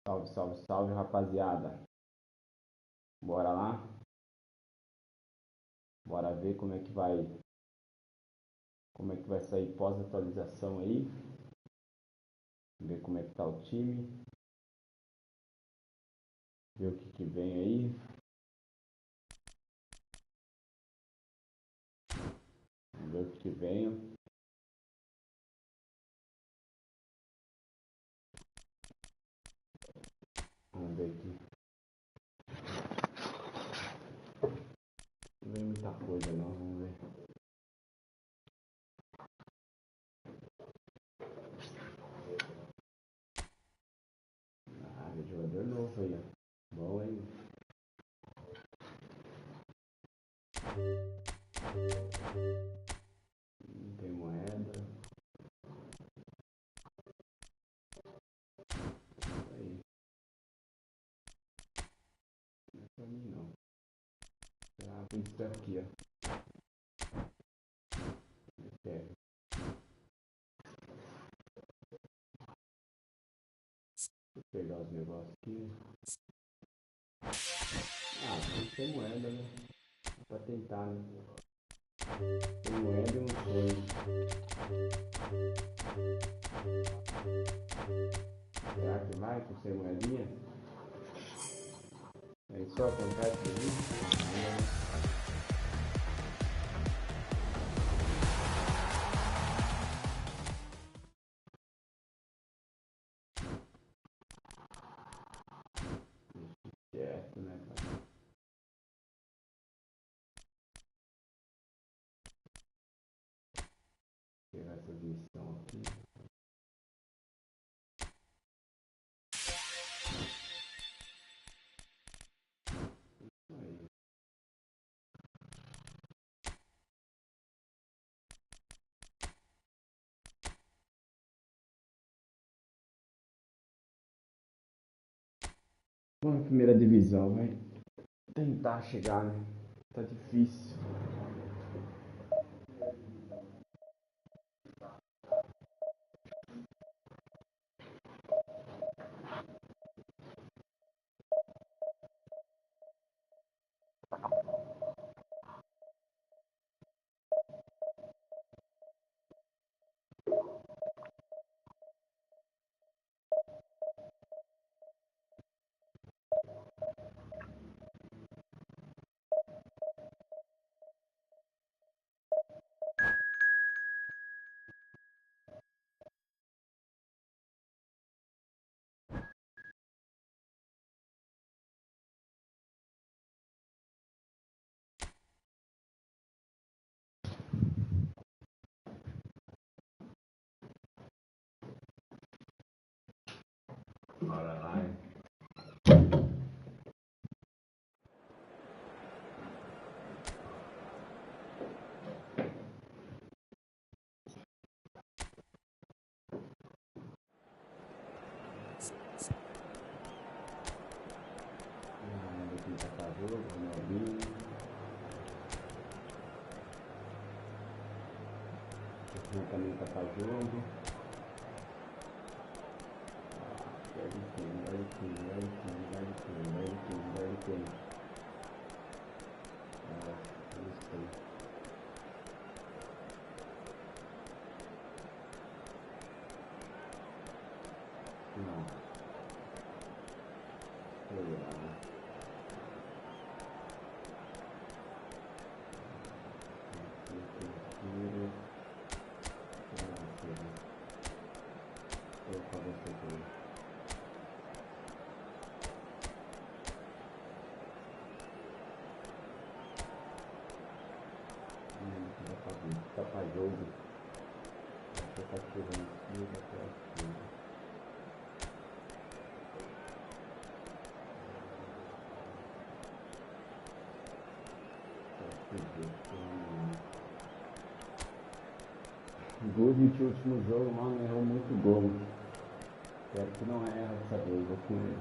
Salve, salve, salve, rapaziada. Bora lá? Bora ver como é que vai sair pós-atualização aí. Ver como é que tá o time. Ver o que vem aí. Ver o que vem. Vamos ver aqui. Não vem muita coisa não, vamos ver. Ah, jogador novo aí, ó. Bom, hein? Não tem moeda. Aí. Não é pra mim não. Ah, tem isso aqui, ó. Vou pegar os negócios aqui. Ah, tem que ter moeda, né? Pra tentar, né? Tem moeda e um sonho. Será que vai com sem moedinha? É isso acontece comigo? Certo, né, cara? Vou pegar essa missão aqui. Aí. Vamos na primeira divisão, vai tentar chegar, né? Tá difícil. Bora lá, hein? Aqui tá pra jogo, Ronaldinho. Aqui também tá pra jogo. Vai de quem? Não sei. Não. Sei lá. Tá pra jogo. Você tá tirando aqui, tá pra aqui. Gol de último jogo, mano, errou muito gol. Espero que não erra dessa vez, vou com ele.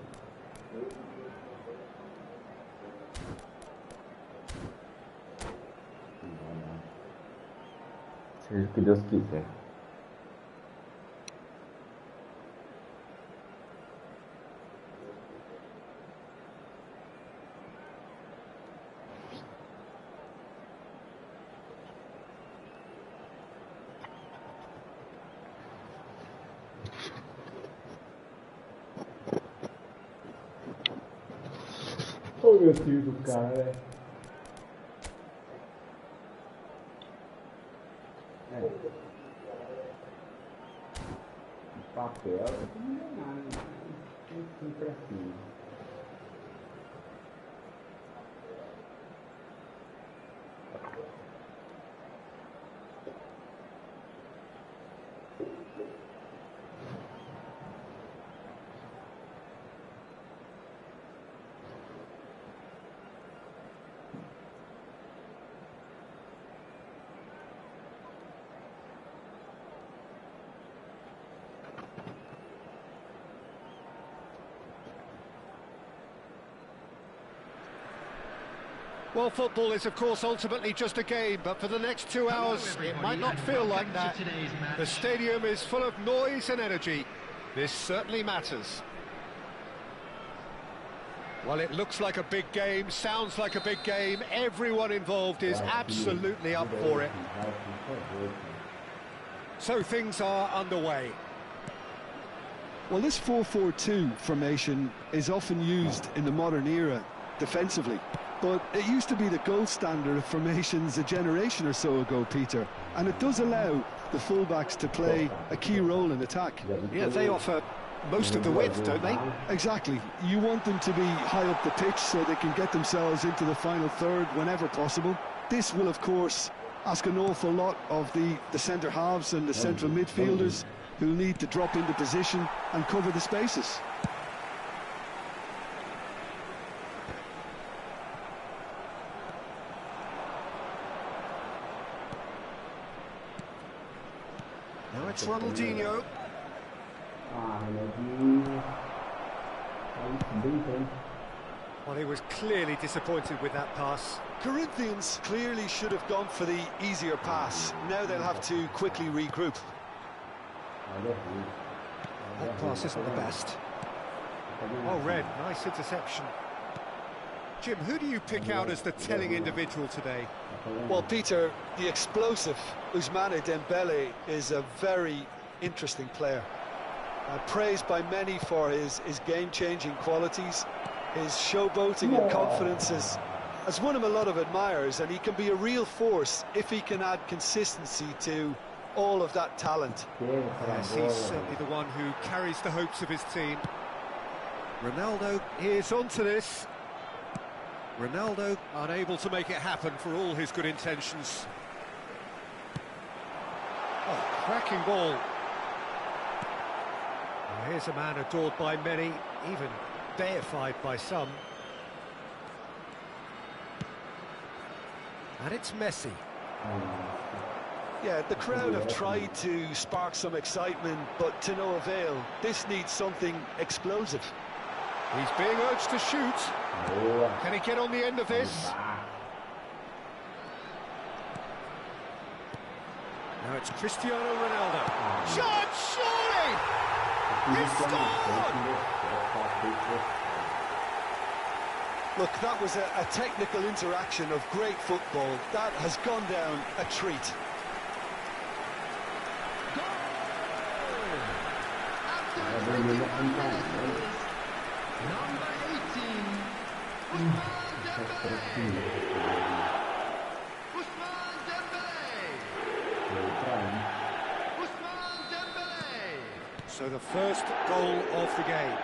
Seja o que Deus quiser. Olha o tio do cara, né? Papel, não é nada, sempre assim. Well, football is, of course, ultimately just a game, but for the next 2 hours, it might not feel like that. The stadium is full of noise and energy. This certainly matters. Well, it looks like a big game, sounds like a big game. Everyone involved is absolutely up for it. So things are underway. Well, this 4-4-2 formation is often used in the modern era defensively. But it used to be the gold standard of formations a generation or so ago, Peter. And it does allow the fullbacks to play a key role in attack. Yeah, they offer most of the width, don't they? Exactly. You want them to be high up the pitch so they can get themselves into the final third whenever possible. This will, of course, ask an awful lot of the centre halves and the central midfielders who need to drop into position and cover the spaces. Now it's Ronaldinho. Well, he was clearly disappointed with that pass. Corinthians clearly should have gone for the easier pass. Now they'll have to quickly regroup. That pass isn't the best. Oh, Red, nice interception. Jim, who do you pick out as the telling individual today? Well, Peter, the explosive Ousmane Dembele is a very interesting player. Praised by many for his game-changing qualities. His showboating and confidence has won him a lot of admirers, and he can be a real force if he can add consistency to all of that talent. Yes, he's certainly the one who carries the hopes of his team. Ronaldo is onto this. Ronaldo unable to make it happen for all his good intentions. Oh, cracking ball. Well, here's a man adored by many, even deified by some. And it's Messi. Yeah, the crowd have tried to spark some excitement, but to no avail. This needs something explosive. He's being urged to shoot. Can he get on the end of this? Now it's Cristiano Ronaldo. Shot, surely! He scored! Look, that was a technical interaction of great football. That has gone down a treat. Number 18, Ousmane Dembele. So the first goal of the game.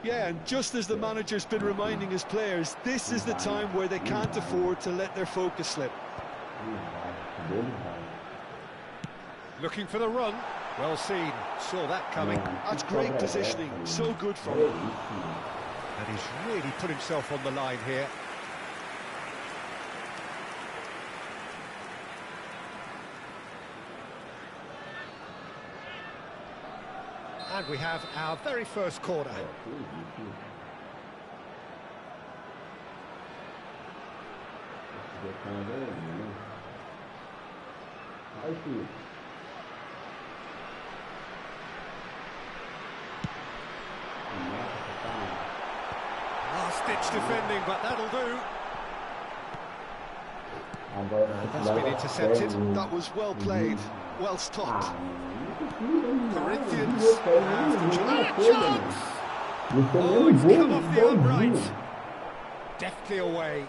Yeah, and just as the manager's been reminding his players, this is the time where they can't afford to let their focus slip. Looking for the run. Well seen. Saw that coming. That's great positioning. So good for him. And he's really put himself on the line here. And we have our very first corner. Last-ditch defending, but that'll do. That's been intercepted. That was well played, well stopped. Corinthians have the chance! Oh, it's come off the upright. deftly away.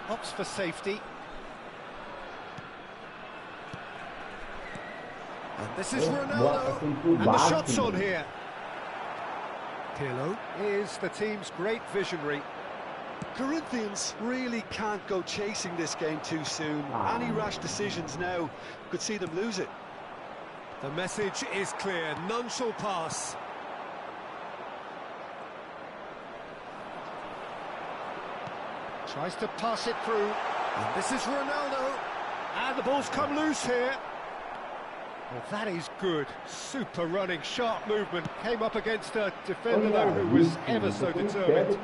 Opts for safety. And this is Ronaldo, and the shot's on here. Pirlo is the team's great visionary. Corinthians really can't go chasing this game too soon. Any rash decisions now could see them lose it. The message is clear, none shall pass. Tries to pass it through, and this is Ronaldo, and the ball's come loose here. Well, that is good, super running, sharp movement, came up against a defender though who was ever so determined.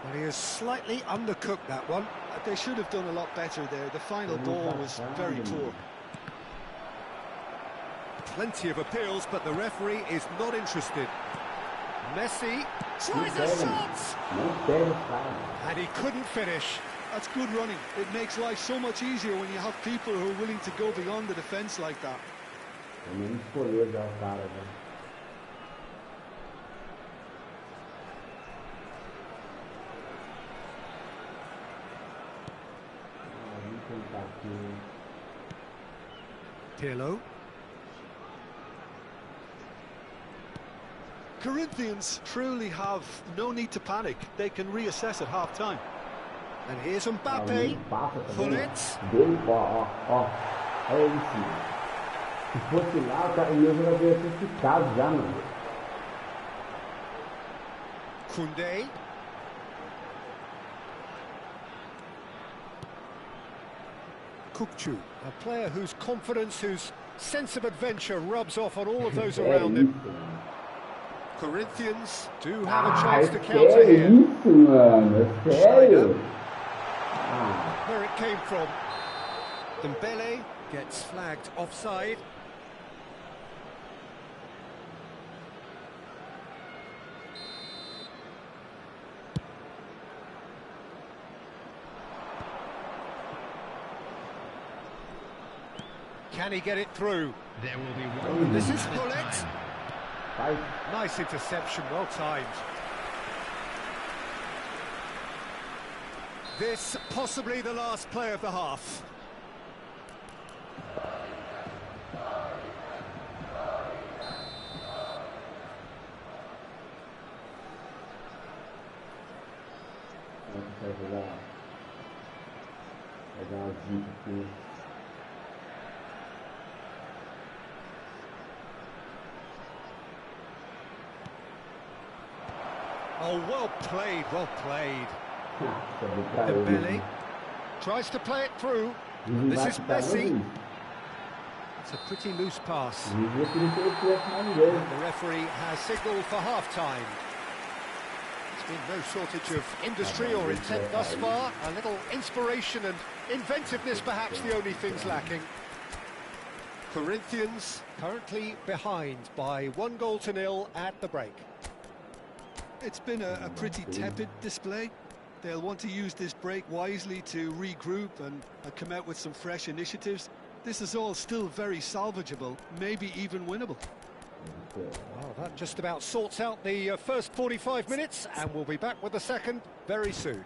Well, he has slightly undercooked that one. They should have done a lot better there. The final ball was very poor. Plenty of appeals, but the referee is not interested. Messi tries a shot! And he couldn't finish. That's good running. It makes life so much easier when you have people who are willing to go beyond the defence like that. Pirlo. Corinthians truly have no need to panic. They can reassess at half-time. And here's Mbappe. Pull it. Se fosse lá, o meu jogador ia ter ficado já, mano. Koundé. Kukçu, a player whose confidence, whose sense of adventure rubs off on all of those around him. Corinthians do have a chance to counter here. Isso, mano, sério? Where it came from. Dembele gets flagged offside. Can he get it through? There will be one. This is Bullet. Nice interception, well timed. This possibly the last play of the half. Oh, well played, well played. Dembele tries to play it through. This is Messi. It's a pretty loose pass. And the referee has signalled for half-time. There's been no shortage of industry or intent thus far. A little inspiration and inventiveness perhaps the only things lacking. Corinthians currently behind by 1-0 at the break. It's been a pretty tepid display. They'll want to use this break wisely to regroup and come out with some fresh initiatives. This is all still very salvageable, maybe even winnable. Well, that just about sorts out the first 45 minutes, and we'll be back with the second very soon.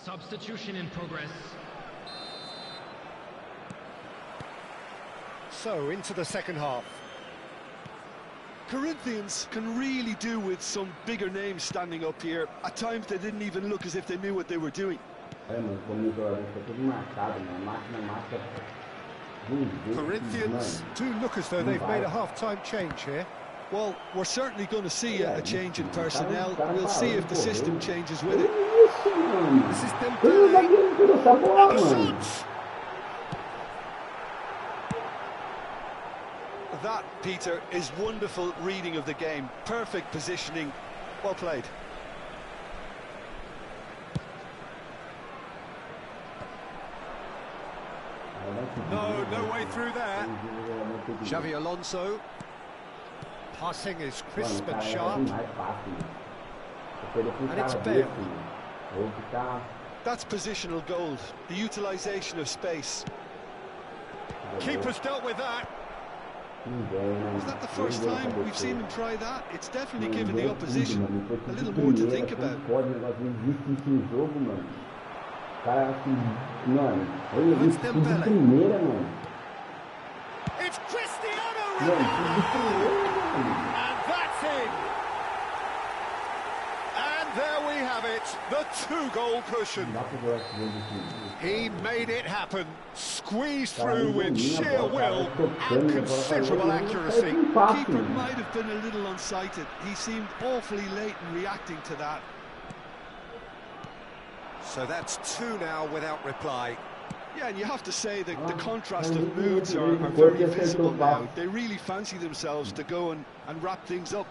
Substitution in progress. So, into the second half. Corinthians can really do with some bigger names standing up here. At times they didn't even look as if they knew what they were doing. Corinthians do look as though they've made a half-time change here. Well, we're certainly going to see a change in personnel. We'll see if the system changes with it. This is Dembele. That, Peter, is wonderful reading of the game. Perfect positioning. Well played. No way through there. Xavi Alonso. Passing is crisp and sharp. And it's Bale. That's positional gold. The utilisation of space. Keeper's dealt with that. Is that the first time we've seen him try that? It's definitely given the opposition a little more to think about. It's Dembele. It's Cristiano Ronaldo. And that's in. And there we have it, the 2-goal cushion. He made it happen, squeezed through with sheer will and considerable accuracy. The keeper might have been a little unsighted. He seemed awfully late in reacting to that. So that's 2 now without reply. Yeah, and you have to say that the contrast of moods are very visible now. They really fancy themselves to go and wrap things up.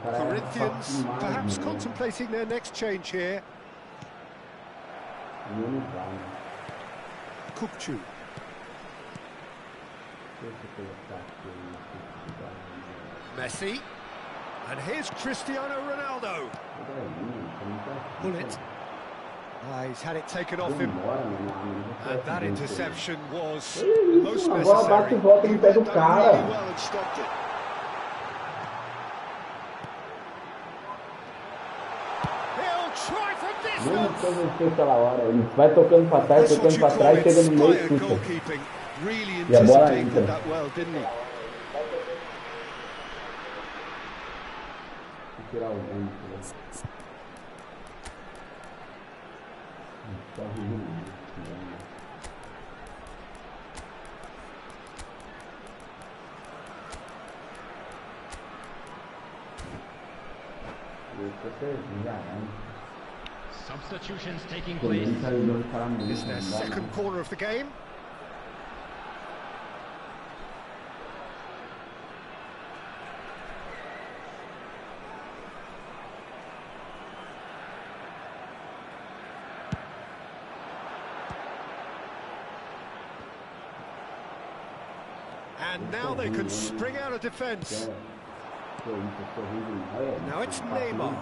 Corinthians perhaps contemplating their next change here. Kupchu. Messi. And here's Cristiano Ronaldo. Bullet. He's had it taken off him. And that interception was most necessary. He read that really well and stopped it. He'll try from distance. Vai tocando para trás, tocando para trás, chega no meio e chuta. Goalkeeping. Really anticipated that well, didn't he? Tirar o vento. Substitutions taking place. Is their second corner of the game. And now they can spring out of defence. Now it's Neymar.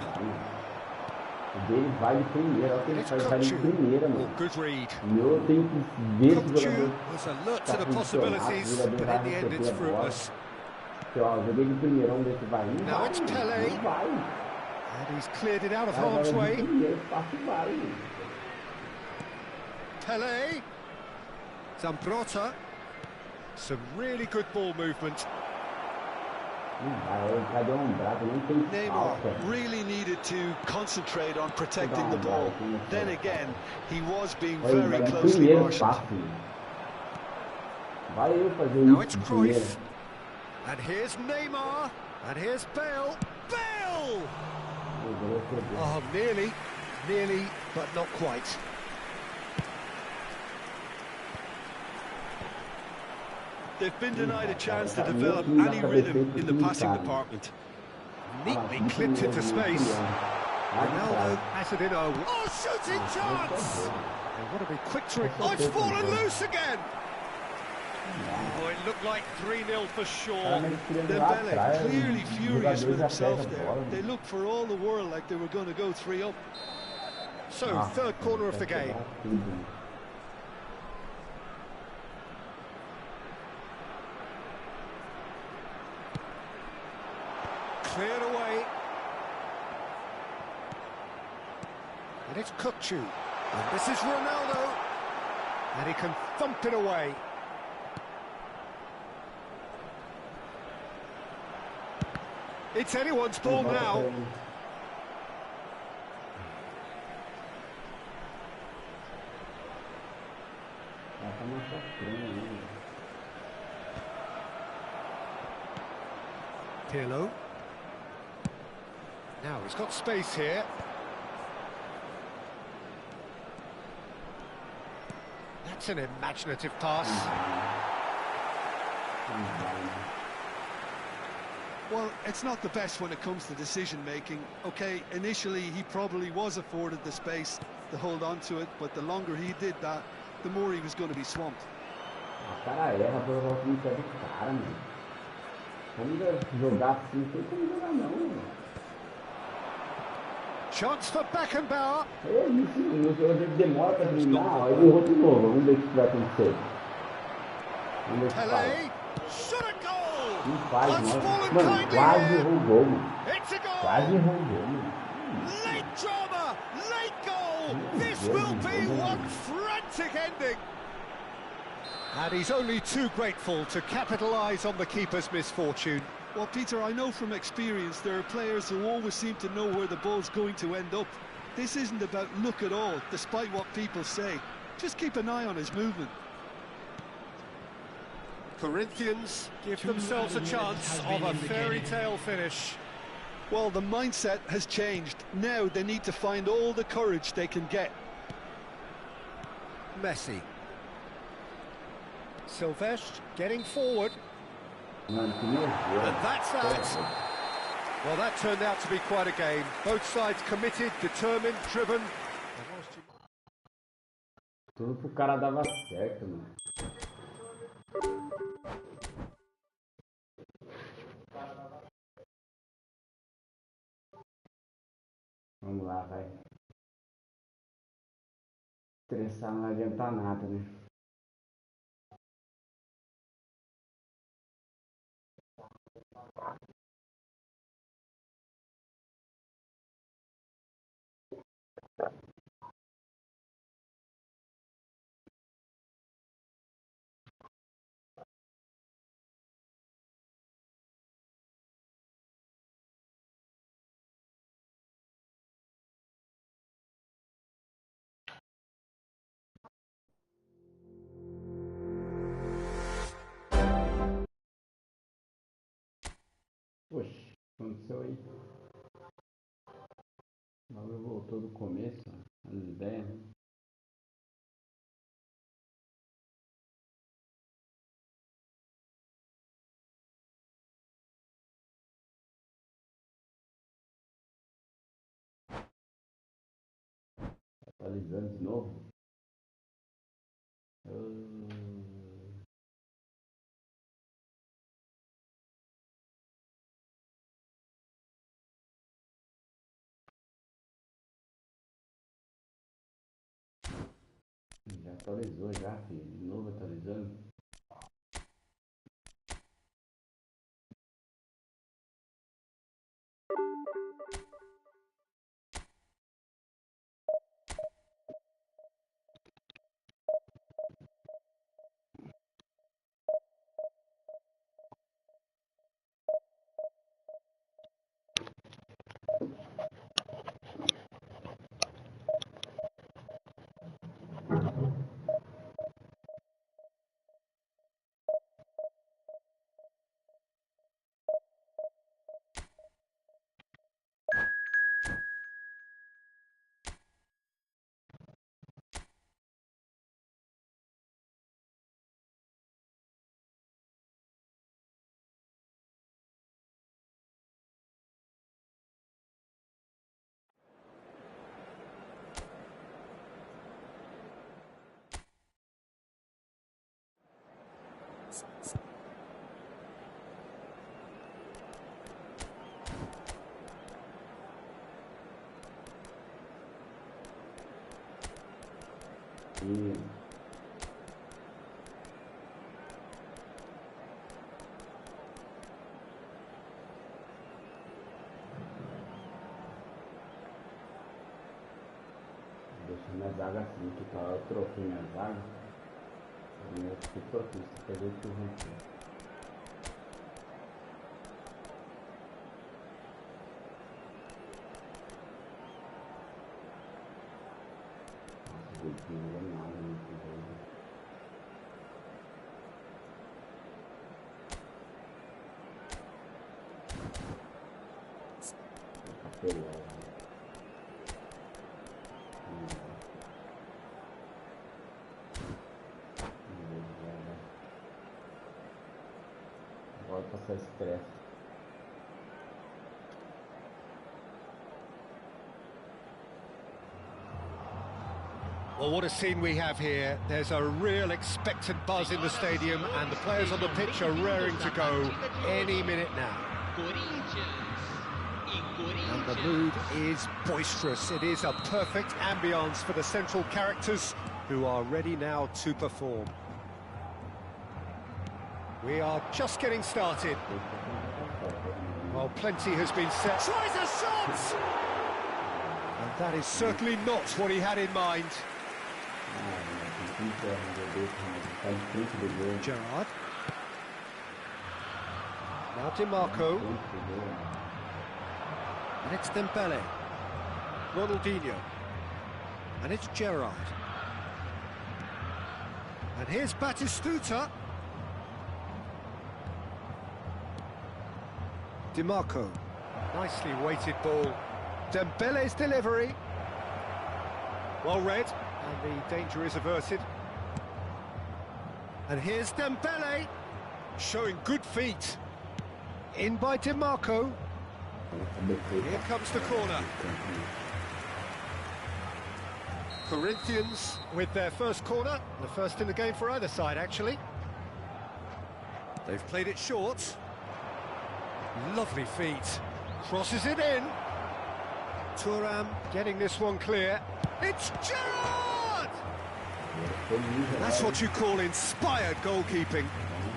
It's Kupchu. Good read. Kupchu was alert to the possibilities, but in the end it's fruitless. Now it's Pele. And he's cleared it out of harm's way. Pele. Zambrota. Some really good ball movement. Neymar really needed to concentrate on protecting the ball. Then again, he was being very closely marshaled. Now it's Cruyff. And here's Neymar. And here's Bale. Bale! Oh, nearly, but not quite. They've been denied a chance to develop any rhythm in the passing department. Neatly clipped into space. Ronaldo has it in. Oh, shooting chance! They want to be quick to it. Oh, it's fallen loose again! Oh, it looked like 3-0 for sure. Dembele clearly furious with himself there. They looked for all the world like they were going to go 3 up. So, third corner of the game. Cleared away. And it's Kupchu. And this is Ronaldo. And he can thump it away. It's anyone's ball now. Pirlo. Now he's got space here. That's an imaginative pass. Well, it's not the best when it comes to decision making. Okay, initially he probably was afforded the space to hold on to it, but the longer he did that, the more he was going to be swamped. O cara erra pelo alcance do cara, mano. Vamos jogar assim, não tem como jogar não, mano. Chance for Beckenbauer. É isso, ele demora pra terminar, ó, ele errou de novo. Vamos ver o que vai acontecer. Vamos ver o que faz. Pelé, shot a goal. Não faz, That's nossa. fallen Mano, kindly quase here. errou o gol, mano. It's a goal. Quase errou o gol, mano. Late drama, late goal. This will be one frantic ending. And he's only too grateful to capitalise on the keeper's misfortune. Well, Peter, I know from experience there are players who always seem to know where the ball's going to end up. This isn't about luck at all, despite what people say. Just keep an eye on his movement. Corinthians give themselves a chance of a fairy tale finish. Well, the mindset has changed. Now they need to find all the courage they can get. Messi. Silvestre getting forward. Mano, que nervoso. And that's that. Well, that turned out to be quite a game. Both sides committed, determined, driven. Tudo pro cara dava certo, mano. Vamos lá, vai. Estressar não adianta nada, né? Poxa, aconteceu aí. O bagulho voltou do começo, as ideias, né? Atualizando de novo. Já atualizou já, filho. De novo atualizando. E deixa minha zaga assim, que tá, eu troquei minha zaga. Eu que troquei, você pegou o que eu rompi. Não é nada, muito bem. Capelão. Essa expressa. Well, what a scene we have here. There's a real expectant buzz in the stadium, and the players on the pitch are raring to go any minute now. And the mood is boisterous. It is a perfect ambience for the central characters, who are ready now to perform. We are just getting started. Well, plenty has been set. Tries a shot! And that is certainly not what he had in mind. Gerrard. Now DiMarco. And it's Dembele. Ronaldinho. And it's Gerrard. And here's Batistuta. DiMarco. Nicely weighted ball. Dembele's delivery. Well read. And the danger is averted. And here's Dembele, showing good feet. In by DiMarco. Here comes the corner. Corinthians with their first corner. The first in the game for either side, actually. They've played it short. Lovely feet. Crosses it in. Thuram getting this one clear. It's Gerrard! That's what you call inspired goalkeeping.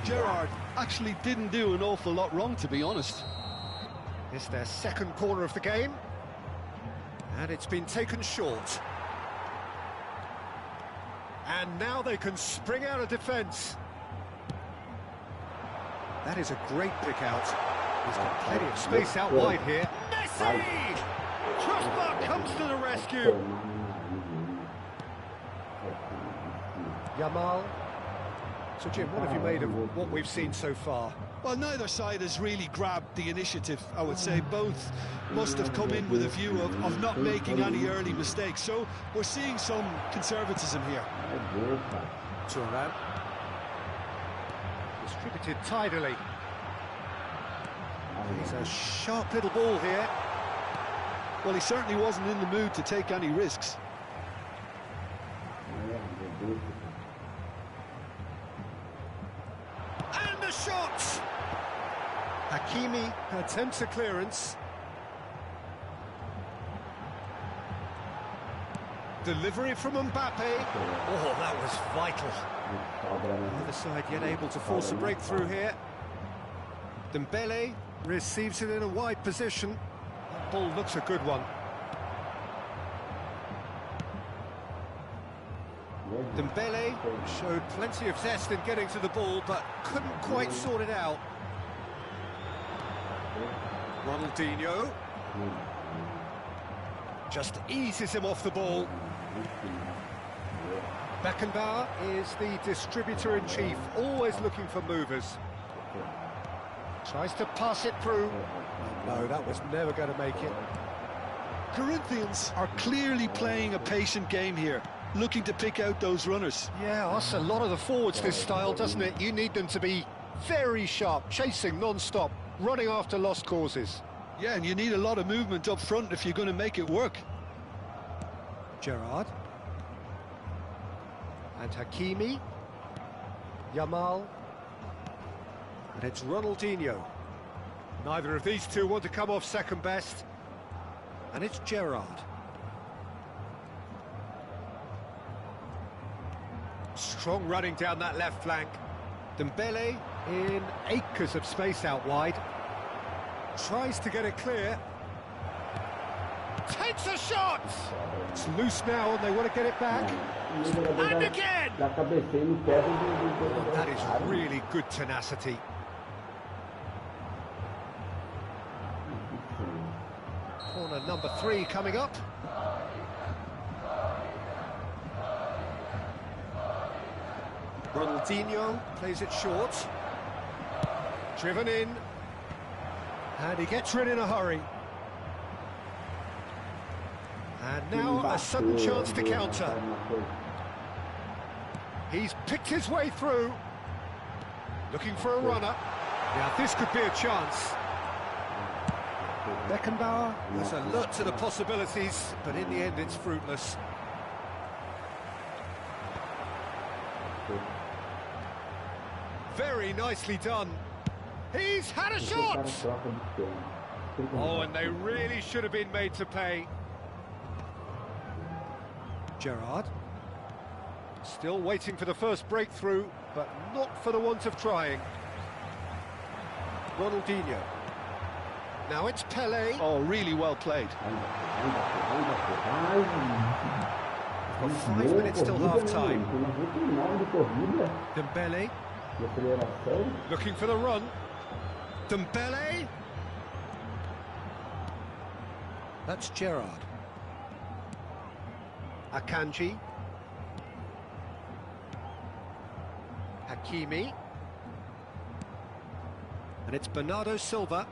Gerrard actually didn't do an awful lot wrong, to be honest. It's their second corner of the game. And it's been taken short. And now they can spring out of defence. That is a great pick out. He's got plenty of space out wide here. Messi! Crossbar comes to the rescue. Yamal. So Jim, what have you made of what we've seen so far? Well, neither side has really grabbed the initiative, I would say. Both must have come in with a view of not making any early mistakes. So we're seeing some conservatism here. Thuram. Distributed tidily. He's a sharp little ball here. Well, he certainly wasn't in the mood to take any risks. And the shot! Hakimi attempts a clearance. Delivery from Mbappe. Oh, that was vital. The other side yet able to force a breakthrough here. Dembele receives it in a wide position. That ball looks a good one. Dembele showed plenty of zest in getting to the ball, but couldn't quite sort it out. Ronaldinho just eases him off the ball. Beckenbauer is the distributor-in-chief, always looking for movers. Tries to pass it through. No, that was never going to make it. Corinthians are clearly playing a patient game here, looking to pick out those runners. Yeah, that's a lot of the forwards, this style, doesn't it? You need them to be very sharp, chasing non-stop, running after lost causes. Yeah, and you need a lot of movement up front if you're going to make it work. Gerrard. And Hakimi. Yamal. And it's Ronaldinho. Neither of these two want to come off second best. And it's Gerrard. Strong running down that left flank. Dembele in acres of space out wide. Tries to get it clear. Takes a shot! It's loose now and they want to get it back. And again! That is really good tenacity. Corner number 3 coming up. Ronaldinho plays it short. Driven in. And he gets rid in a hurry. And now a sudden chance to counter. He's picked his way through. Looking for a runner. Now this could be a chance. Beckenbauer has alert to the possibilities, but in the end it's fruitless. Very nicely done. He's had a shot! Oh, and they really should have been made to pay. Gerrard. Still waiting for the first breakthrough, but not for the want of trying. Ronaldinho. Now it's Pelé. Oh, really well played. Got 5 minutes till half-time. Dembele. Looking for the run. Dembele. That's Gerrard. Akanji. Hakimi. And it's Bernardo Silva.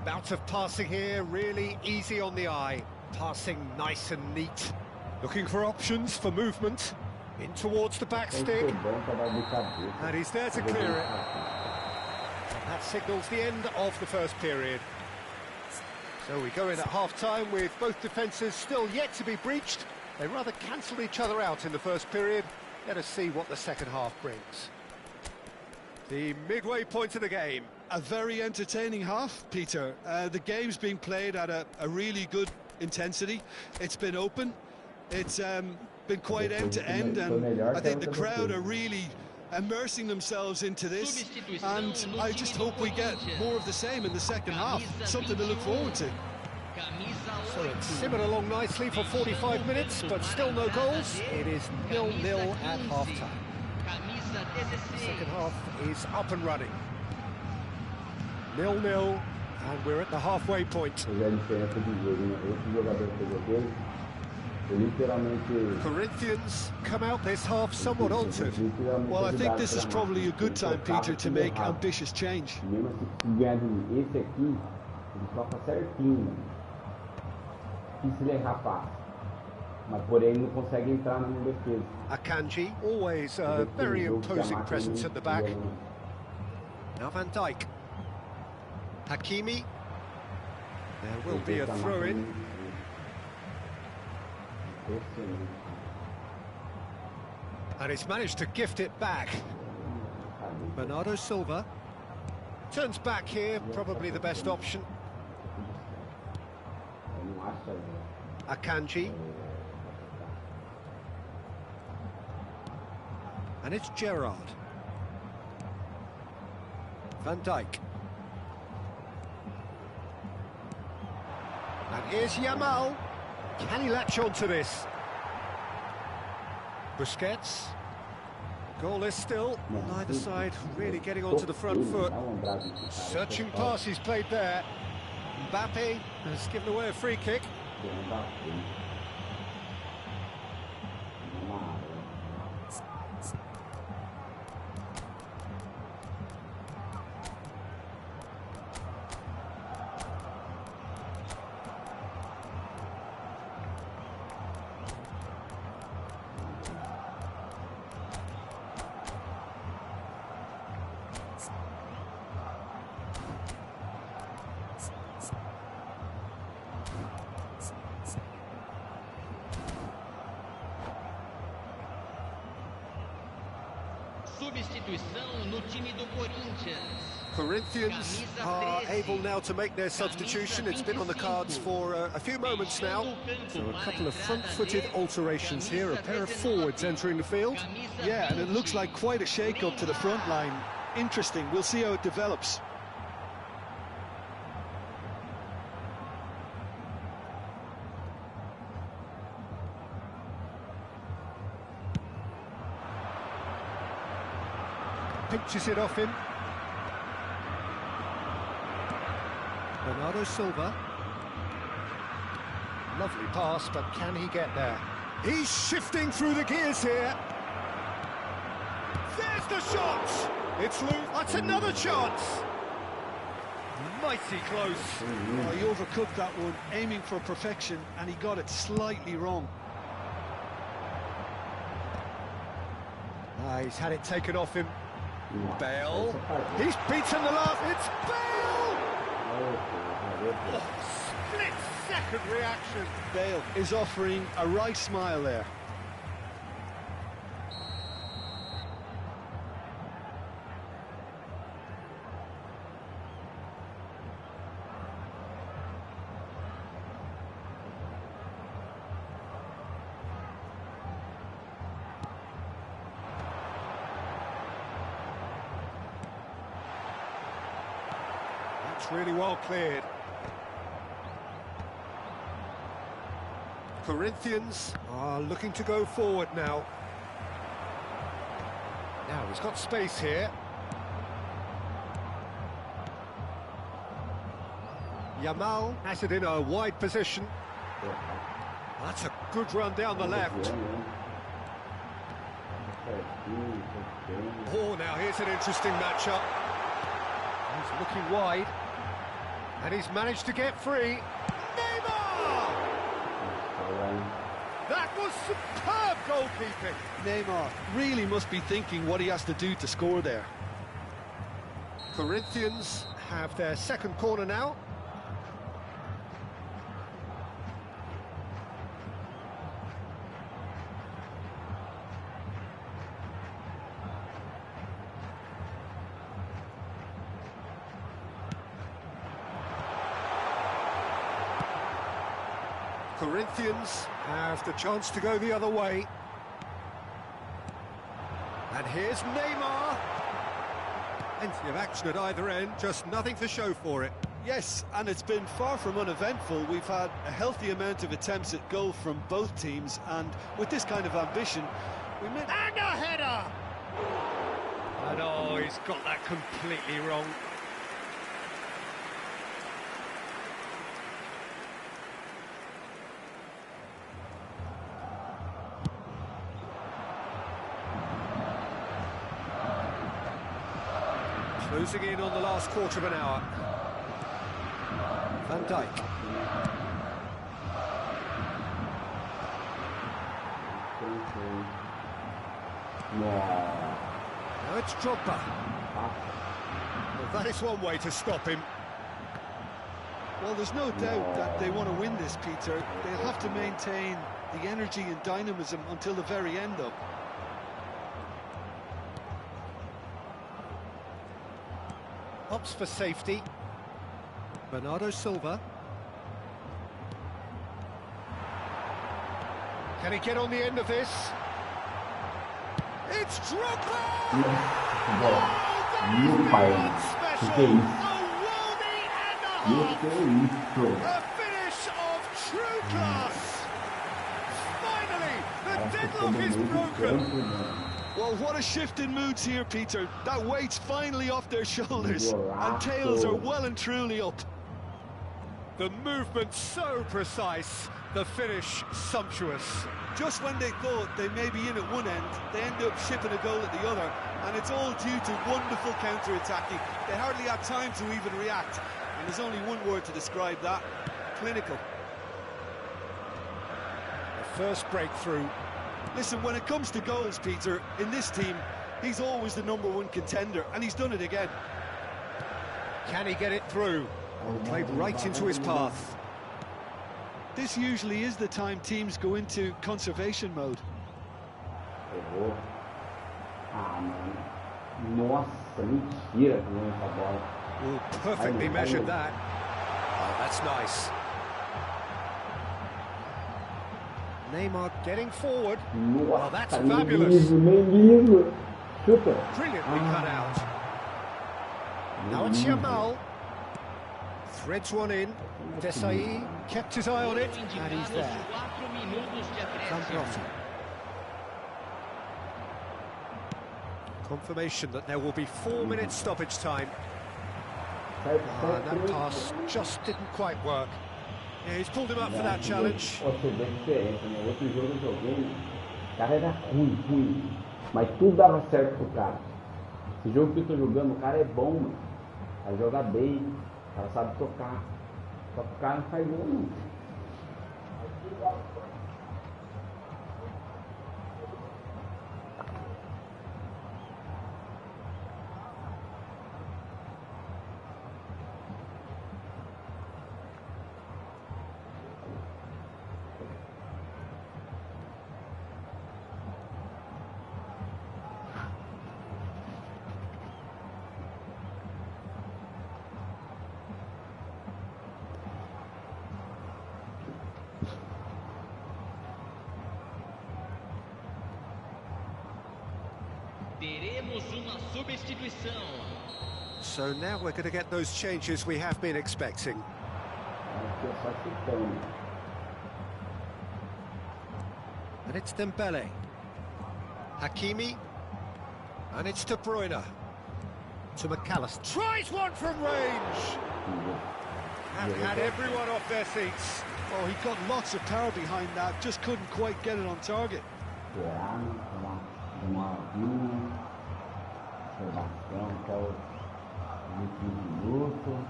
Bout of passing here, really easy on the eye. Passing nice and neat. Looking for options for movement. In towards the back stick. And he's there to clear it. That signals the end of the first period. So we go in at half-time with both defences still yet to be breached. They rather cancelled each other out in the first period. Let us see what the second half brings. The midway point of the game. A very entertaining half, Peter. The game's been played at a really good intensity. It's been open. It's been quite end-to-end, and I think the crowd are really immersing themselves into this, and I just hope we get more of the same in the second half. Something to look forward to. So it's simmered along nicely for 45 minutes, but still no goals. It is 0-0 at half-time. The second half is up and running. 0-0, and we're at the halfway point. Corinthians come out this half somewhat altered. Well, I think this is probably a good time, Peter, to make ambitious change. Akanji, always a very imposing presence at the back. Now Van Dijk. Hakimi. There will be a throw-in. And he's managed to gift it back. Bernardo Silva. Turns back here, probably the best option. Akanji. And it's Gerrard. Van Dijk. And here's Yamal. Can he latch on to this? Busquets. Goalless still. Neither side really getting onto the front foot. Searching pass he's played there. Mbappe has given away a free kick. Substituição no time do Corinthians. Corinthians are able now to make their substitution. It's been on the cards for a few moments now. So a couple of front-footed alterations here, a pair of forwards entering the field. Yeah, and it looks like quite a shake-up to the front line. Interesting, we'll see how it develops. Pinches it off him. Bernardo Silva. Lovely pass, but can he get there? He's shifting through the gears here. There's the shot! It's loose. That's another chance. Mighty close. Oh, he overcooked that one, aiming for perfection, and he got it slightly wrong. He's had it taken off him. Nossa, Bale. essa partida. He's beaten the last. It's Bale! Oh, split-second reaction. Bale is offering a wry smile there. That's really well cleared. Corinthians are looking to go forward now. Now he's got space here. Yamal has it in a wide position. That's a good run down the left. Oh, now here's an interesting matchup. He's looking wide. And he's managed to get free. Neymar! That was superb goalkeeping. Neymar really must be thinking what he has to do to score there. Corinthians have their second corner now. Corinthians have the chance to go the other way. And here's Neymar. Plenty of action at either end, just nothing to show for it. Yes, and it's been far from uneventful. We've had a healthy amount of attempts at goal from both teams, and with this kind of ambition, we may... And a header! And oh, he's got that completely wrong. Closing in on the last quarter of an hour. Van Dijk. Now it's Drogba. Well, that is one way to stop him. Well, there's no doubt that they want to win this, Peter. They'll have to maintain the energy and dynamism until the very end, though. Opts for safety. Bernardo Silva. Can he get on the end of this? It's Drogba! Meu pai, o que é isso? A finish of true class! Finally, the deadlock is broken! Well, what a shift in moods here, Peter. That weight's finally off their shoulders, and tails are well and truly up. The movement so precise, the finish sumptuous. Just when they thought they may be in at one end, they end up shipping a goal at the other, and it's all due to wonderful counter-attacking. They hardly had time to even react, and there's only one word to describe that: clinical. The first breakthrough. Listen, when it comes to goals, Peter, in this team, he's always the #1 contender, and he's done it again. Can he get it through? Played right into his path. This usually is the time teams go into conservation mode. Nossa, mentira que não é essa bola. Oh, perfectly measured that. Oh, that's nice. Neymar getting forward. Nossa, oh, that's fabulous. Chuta. Brilliantly cut out. Now it's Yamal. Threads one in. Desai kept his eye on it, and he's there. Zambrotta. Confirmation that there will be 4 minutes stoppage time. And that pass just didn't quite work. Yeah, he's pulled him up for that challenge. Você vê a diferença, né? Outro jogo eu joguei, o cara era ruim, mas tudo dava certo pro cara. Esse jogo que eu tô jogando, o cara é bom, mano. Vai jogar bem, o cara sabe tocar. Só que o cara não faz gol, não. Temos uma substituição. So now we're going to get those changes we have been expecting. Aqui é só chutando. And it's Dembele. Hakimi. And it's De Bruyne. To McAllister. Tries one from range! Have had everyone off their seats. Oh, he got lots of power behind that, just couldn't quite get it on target. Sebastião até o 20 minutos.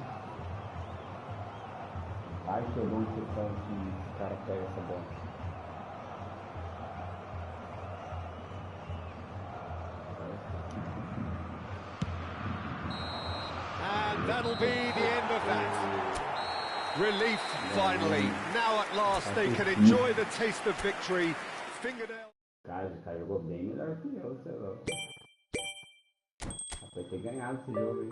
Vai que eu dou um chutão que o cara pega essa bola. And that'll be the end of that. Relief, finally. Now at last they can enjoy the taste of victory. Fingernail. Cara, o cara jogou bem melhor que eu, sei lá. Vai ter ganhado esse jogo aí.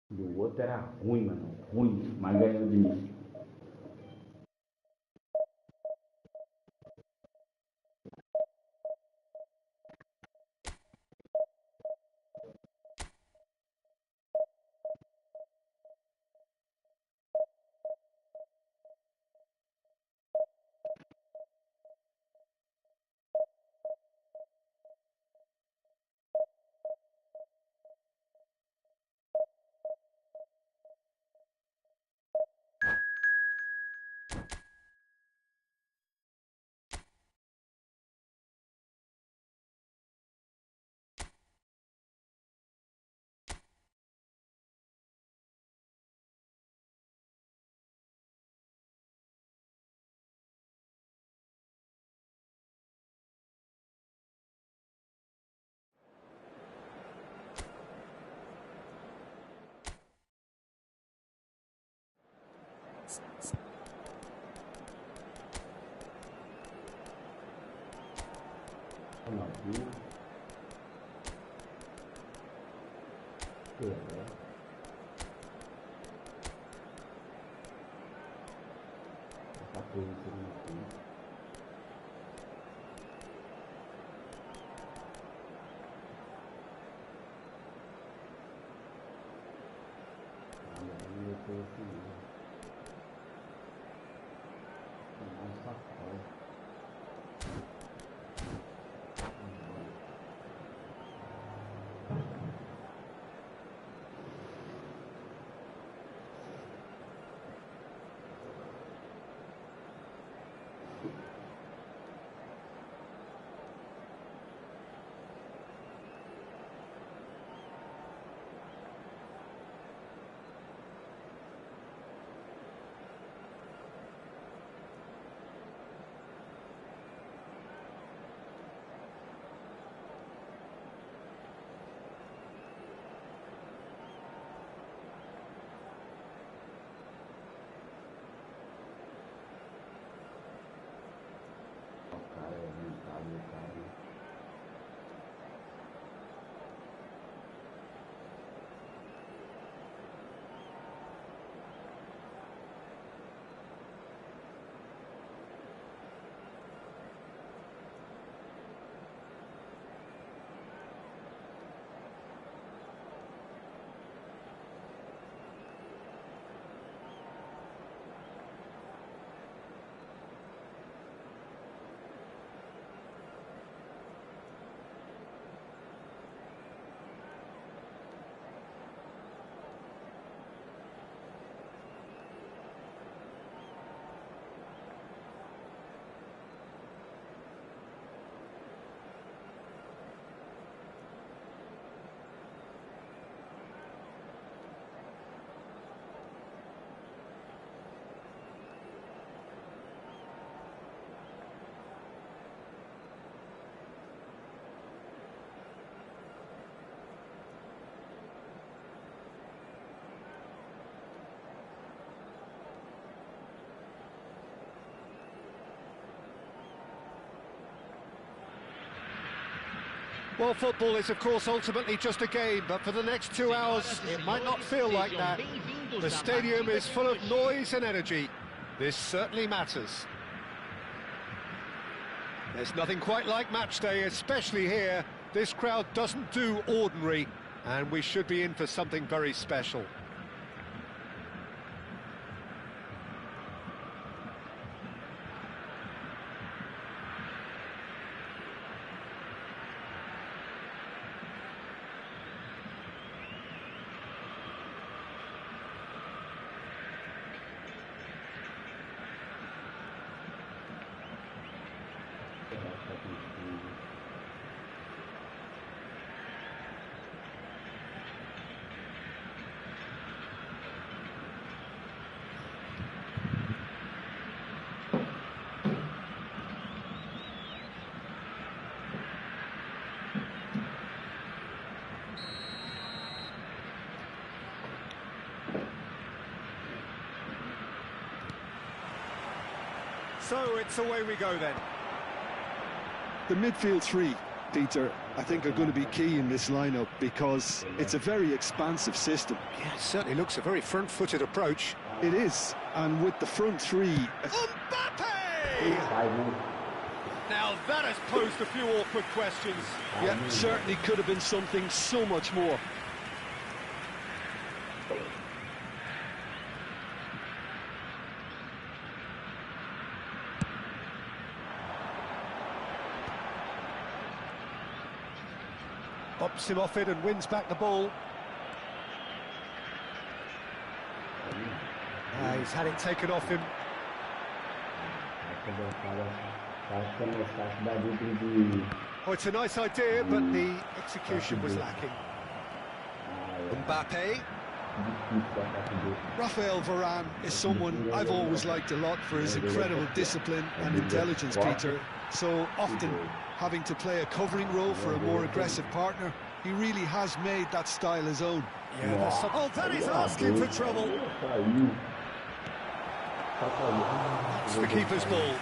E o outro era ruim, mano. Ruim, mas ganhou de mim. Ronaldinho. Pelé. Essa coisa em segundo tempo. Não foi assim mesmo. Nossa, cara. Well, football is, of course, ultimately just a game, but for the next 2 hours, it might not feel like that. The stadium is full of noise and energy. This certainly matters. There's nothing quite like match day, especially here. This crowd doesn't do ordinary, and we should be in for something very special. So it's away we go then. The midfield three, Peter, I think are going to be key in this lineup because it's a very expansive system. Yeah, it certainly looks a very front-footed approach. It is, and with the front three... Mbappe! Now that has posed a few awkward questions. Yeah, certainly could have been something so much more. Bops him off it and wins back the ball. He's had it taken off him. Oh, it's a nice idea, but the execution was lacking. Mbappe. Raphael Varane is someone I've always liked a lot for his incredible discipline and intelligence, Peter. So often having to play a covering role for a more aggressive partner, he really has made that style his own. Yeah, oh, that is asking for trouble. It's the keeper's ball.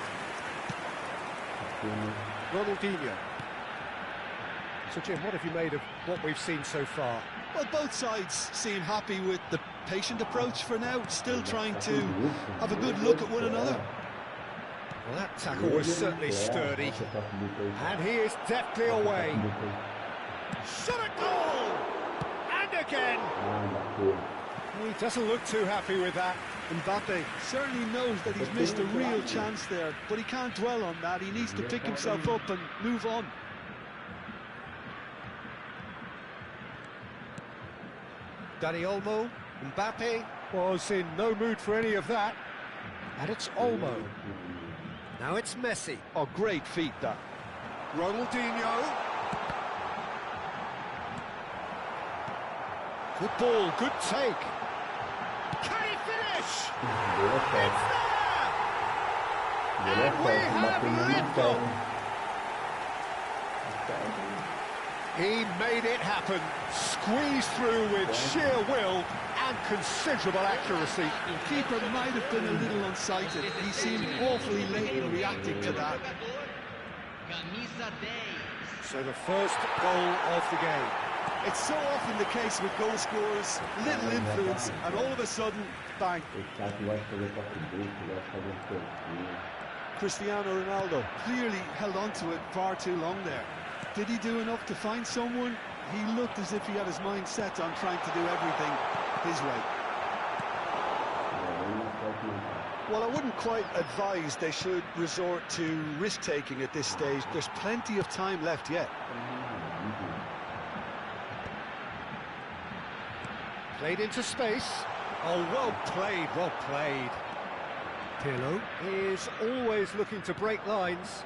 Ronaldinho. So, Jim, what have you made of what we've seen so far? Well, both sides seem happy with the patient approach for now, still trying to have a good look at one another. Well, that tackle was certainly sturdy. And he is deftly away. Shot a goal! And again! He doesn't look too happy with that. Mbappe certainly knows that he's missed a real chance there, but he can't dwell on that. He needs to pick himself up and move on. Dani Olmo, Mbappe was in no mood for any of that. And it's Olmo. Now it's Messi. Oh, great feat, that. Ronaldinho. Good ball, good take. Can he finish? It's there! And we have led them. He made it happen. Squeezed through with sheer will and considerable accuracy. The keeper might have been a little unsighted. He seemed awfully late in reacting to that. So the first goal of the game. It's so often the case with goal scorers, little influence, and all of a sudden, bang. Cristiano Ronaldo clearly held on to it far too long there. Did he do enough to find someone? He looked as if he had his mind set on trying to do everything his way. Well, I wouldn't quite advise they should resort to risk-taking at this stage. There's plenty of time left yet. Played into space. Oh, well played, well played. Pirlo is always looking to break lines.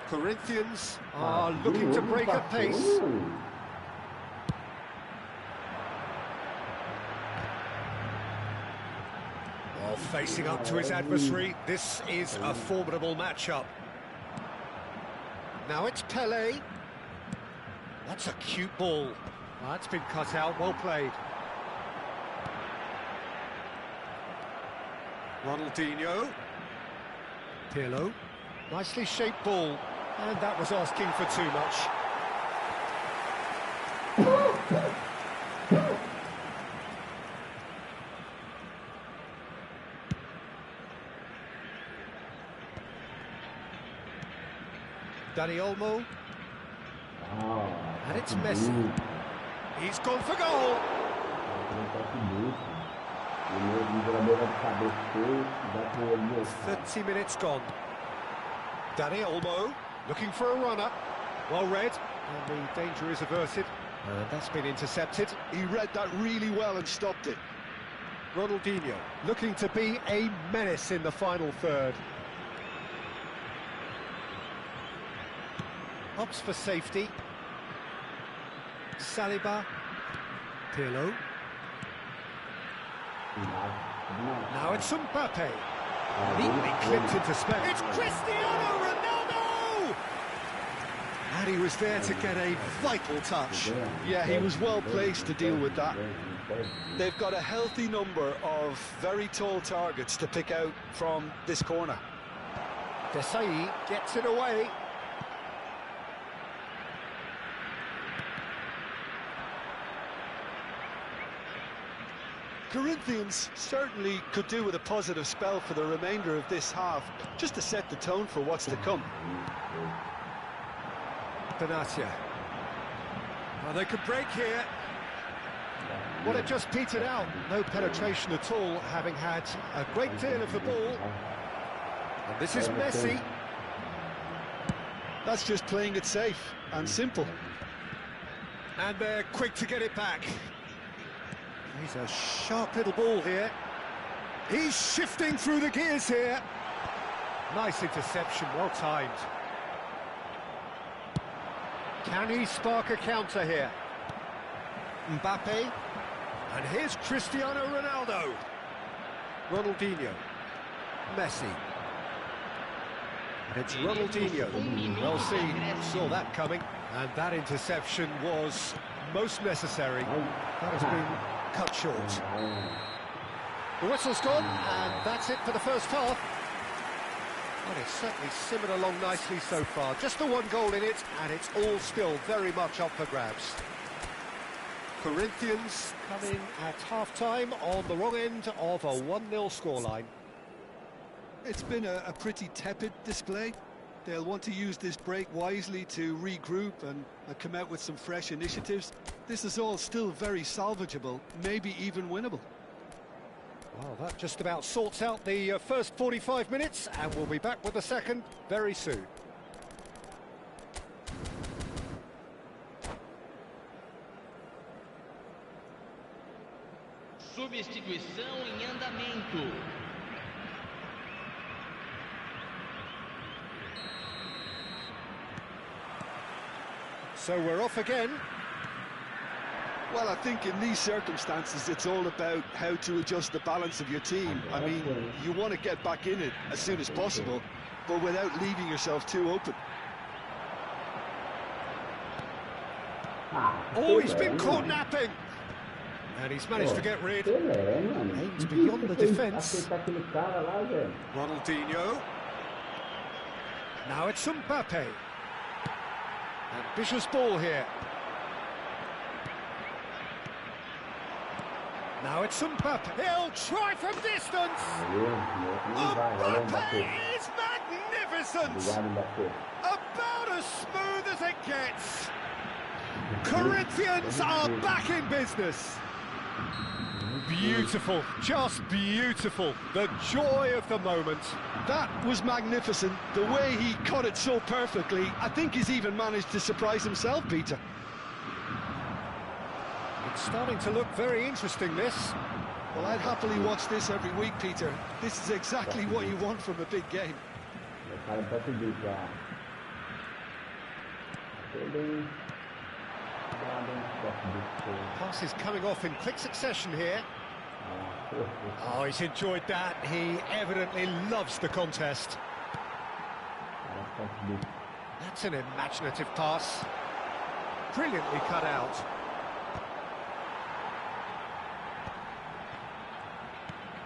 Corinthians are looking to break at pace. While facing up to his adversary, this is a formidable matchup. Now it's Pelé. That's a cute ball. That's been cut out, well played. Ronaldinho. Pirlo. Nicely shaped ball. And that was asking for too much. Dani Olmo. Ah, And it's Messi. He's gone for goal. 30 minutes gone. Dani Olmo looking for a runner. Well read, and the danger is averted. And that's been intercepted. He read that really well and stopped it. Ronaldinho looking to be a menace in the final third. Opts for safety. Saliba. Pirlo. Now it's Mbappe. Neatly clipped into space. It's Cristiano Ronaldo! And he was there to get a vital touch. Yeah, he was well placed to deal with that. They've got a healthy number of very tall targets to pick out from this corner. Desai gets it away. Corinthians certainly could do with a positive spell for the remainder of this half, just to set the tone for what's to come. Benatia. Well, they could break here. Well, it just petered out. No penetration at all, having had a great deal of the ball. And this is Messi. That's just playing it safe and simple. And they're quick to get it back. He's a sharp little ball here. He's shifting through the gears here. Nice interception, well timed. Can he spark a counter here? Mbappe. And here's Cristiano Ronaldo. Ronaldinho. Messi. And it's Ronaldinho. Well seen, saw that coming. And that interception was most necessary. That has been cut short. The whistle's gone, and that's it for the first half. Well, it's certainly simmered along nicely so far. Just the one goal in it, and it's all still very much up for grabs. Corinthians come in at half-time on the wrong end of a 1-0 scoreline. It's been a pretty tepid display. They'll want to use this break wisely to regroup and come out with some fresh initiatives. This is all still very salvageable, maybe even winnable. Well, that just about sorts out the first 45 minutes, and we'll be back with the second very soon. Substituição em andamento. So we're off again. Well, I think in these circumstances, it's all about how to adjust the balance of your team. I mean, you want to get back in it as soon as possible, but without leaving yourself too open. Oh, he's been caught napping! And he's managed to get rid. Aims beyond the defence. Ronaldinho. Now it's Mbappe. Ambitious ball here. Now it's Mbappe. He'll try from distance. Mbappe is magnificent. About as smooth as it gets. Corinthians are back in business. Beautiful, just beautiful. The joy of the moment. That was magnificent. The way he cut it so perfectly, I think he's even managed to surprise himself, Peter. It's starting to look very interesting, this. Well, I'd happily watch this every week, Peter. This is exactly what you want from a big game. Passes coming off in quick succession here. Oh, he's enjoyed that. He evidently loves the contest. That's an imaginative pass. Brilliantly cut out.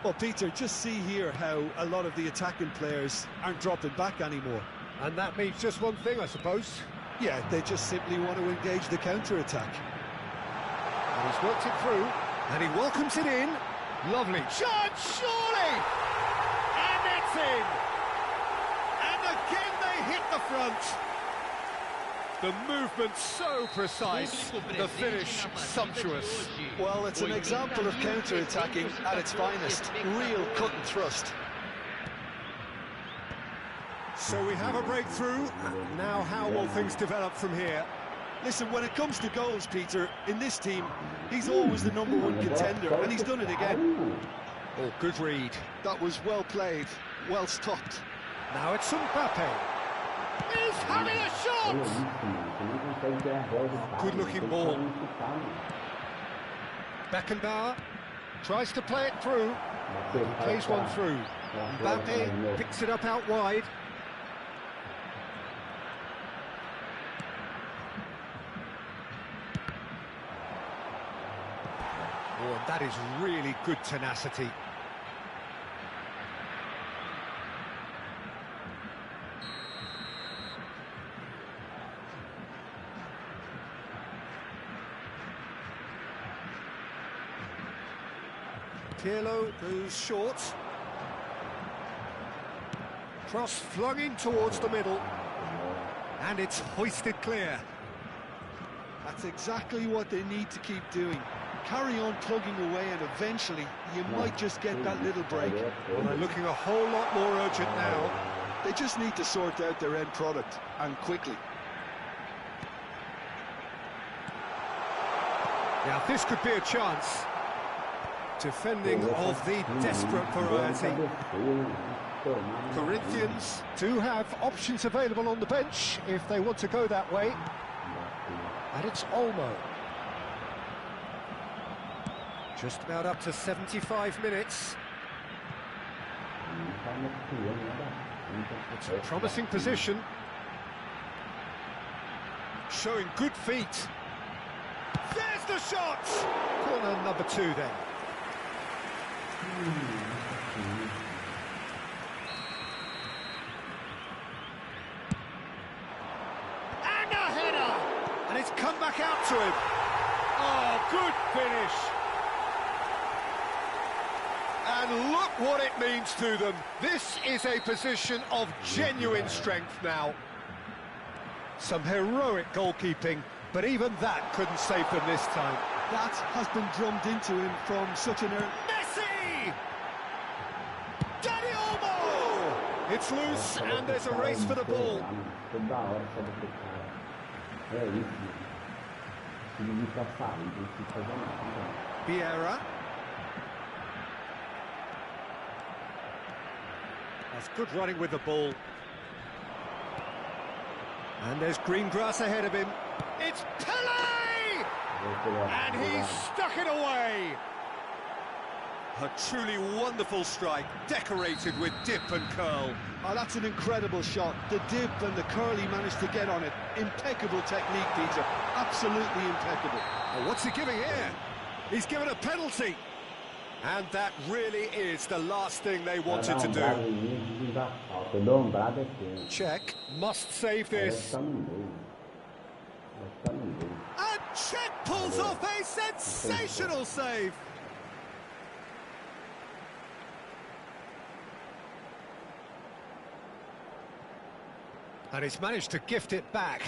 Well, Peter, just see here how a lot of the attacking players aren't dropping back anymore. And that means just one thing, I suppose. Yeah, they just simply want to engage the counter-attack. And he's worked it through, and he welcomes it in. Lovely chance, surely! And it's in! And again they hit the front. The movement so precise, the finish sumptuous. Well, it's an example of counter-attacking at its finest. Real cut and thrust. So we have a breakthrough. Now how will things develop from here? Listen, when it comes to goals, Peter, in this team, he's always the #1 contender, and he's done it again. Oh, good read. That was well played, well stopped. Now it's Mbappe. He's having a shot! Good-looking ball. Beckenbauer tries to play it through. Plays one through. Mbappe picks it up out wide. Oh, and that is really good tenacity. Pirlo goes short. Cross flung in towards the middle. And it's hoisted clear. That's exactly what they need to keep doing. Carry on plugging away, and eventually you might just get that little break. Well, they're looking a whole lot more urgent now. They just need to sort out their end product, and quickly. Now this could be a chance. Defending of the desperate variety. Corinthians do have options available on the bench if they want to go that way. And it's Olmo. Just about up to 75 minutes. It's a promising position. Showing good feet. There's the shot! Corner number 2 then. And a header! And it's come back out to him. Oh, good finish. And look what it means to them. This is a position of genuine strength now. Some heroic goalkeeping, but even that couldn't save them this time. That has been drummed into him from such an early... Messi! Dani Olmo! It's loose and there's a race for the ball. Vieira. That's good running with the ball. And there's green grass ahead of him. It's Pelé! And he's stuck it away. A truly wonderful strike, decorated with dip and curl. Oh, that's an incredible shot. The dip and the curl he managed to get on it. Impeccable technique, Peter. Absolutely impeccable. Oh, what's he giving here? He's given a penalty. And that really is the last thing they wanted to do. Czech must save this. And Czech pulls off a sensational save. And he's managed to gift it back.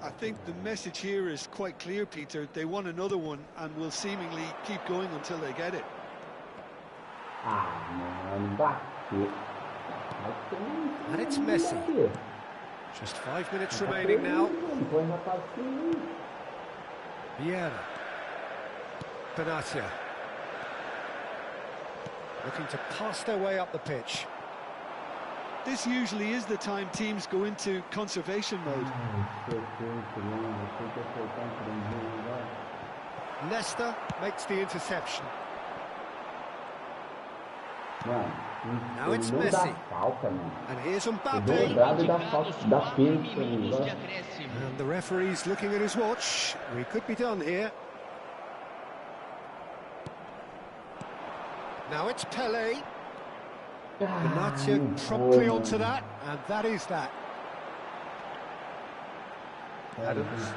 I think the message here is quite clear, Peter. They want another one and will seemingly keep going until they get it. And it's Messi. Just 5 minutes remaining now. Vieira. Benatia. Looking to pass their way up the pitch. This usually is the time teams go into conservation mode. Nesta makes the interception. Now it's Messi. And here's Mbappe. And the referee's looking at his watch. We could be done here. Now it's Pelé. Benatia promptly onto that, and that is that. Adams.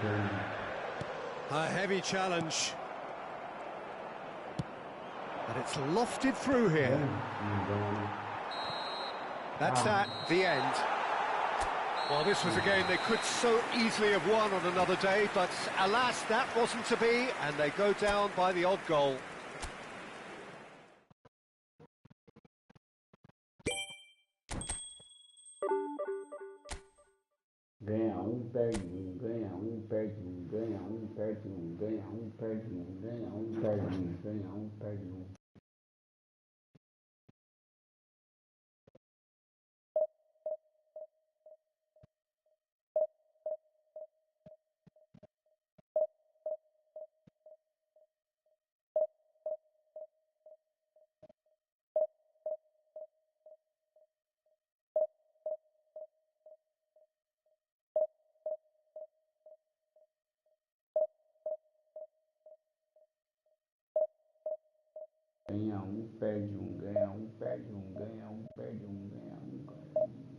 A heavy challenge. And it's lofted through here. That's that, the end. Well, this was a game they could so easily have won on another day, but alas, that wasn't to be, and they go down by the odd goal. Ganha um, perde um, ganha um, perde um, ganha um, perde um, ganha um, perde um, ganha um, perde um, ganha um, perde um. Ganha um, perde um, ganha um, perde um, ganha um, perde um, ganha um, ganha um.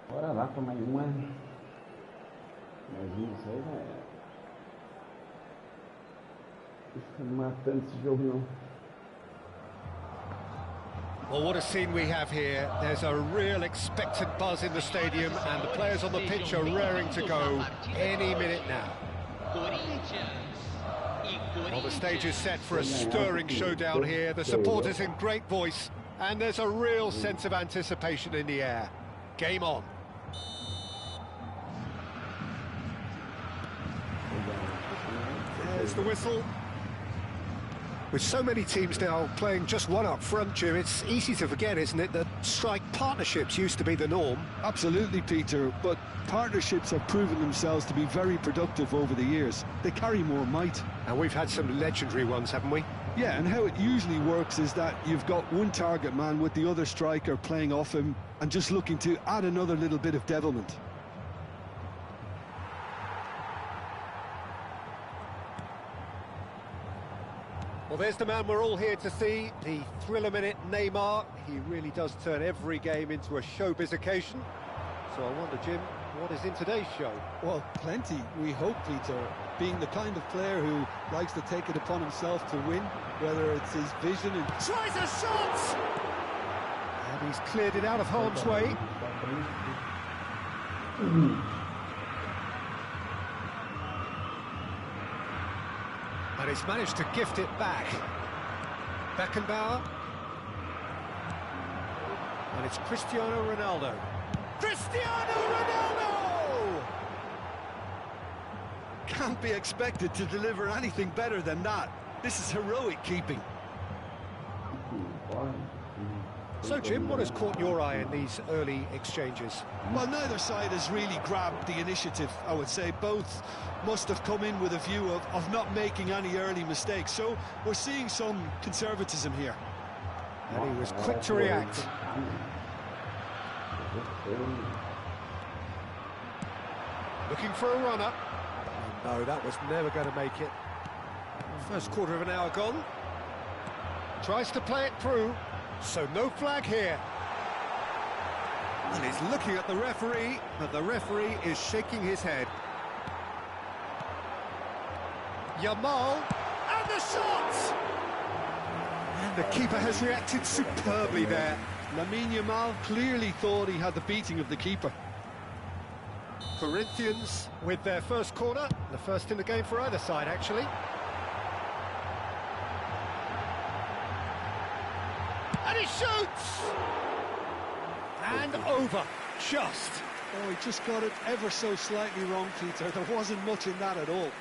Bora lá pra mais uma. Mais uma, isso aí já é. Não fica matando esse jogo não. Well, what a scene we have here. There's a real expectant buzz in the stadium, and the players on the pitch are raring to go any minute now. Well, the stage is set for a stirring showdown here. The supporters in great voice, and there's a real sense of anticipation in the air. Game on. There's the whistle. With so many teams now playing just one up front, Jim, it's easy to forget, isn't it, that strike partnerships used to be the norm? Absolutely, Peter, but partnerships have proven themselves to be very productive over the years. They carry more might. And we've had some legendary ones, haven't we? Yeah, and how it usually works is that you've got one target man with the other striker playing off him and just looking to add another little bit of devilment. Well, there's the man we're all here to see, the thriller-minute Neymar. He really does turn every game into a showbiz occasion. So I wonder, Jim, what is in today's show? Well, plenty, we hope, Peter. Being the kind of player who likes to take it upon himself to win, whether it's his vision and... Tries a shot! And he's cleared it out of harm's way. And he's managed to gift it back. Beckenbauer. And it's Cristiano Ronaldo. Cristiano Ronaldo! Can't be expected to deliver anything better than that. This is heroic keeping. So, Jim, what has caught your eye in these early exchanges? Well, neither side has really grabbed the initiative, I would say. Both must have come in with a view of not making any early mistakes. So we're seeing some conservatism here. And he was quick to react. Looking for a runner. Oh, no, that was never going to make it. First quarter of an hour gone. Tries to play it through. So no flag here. And he's looking at the referee, but the referee is shaking his head. Yamal, and the shot! The keeper has reacted superbly there. Lamine Yamal clearly thought he had the beating of the keeper. Corinthians with their first corner, the first in the game for either side, actually. And he shoots! And over, just. Oh, he just got it ever so slightly wrong, Peter. There wasn't much in that at all.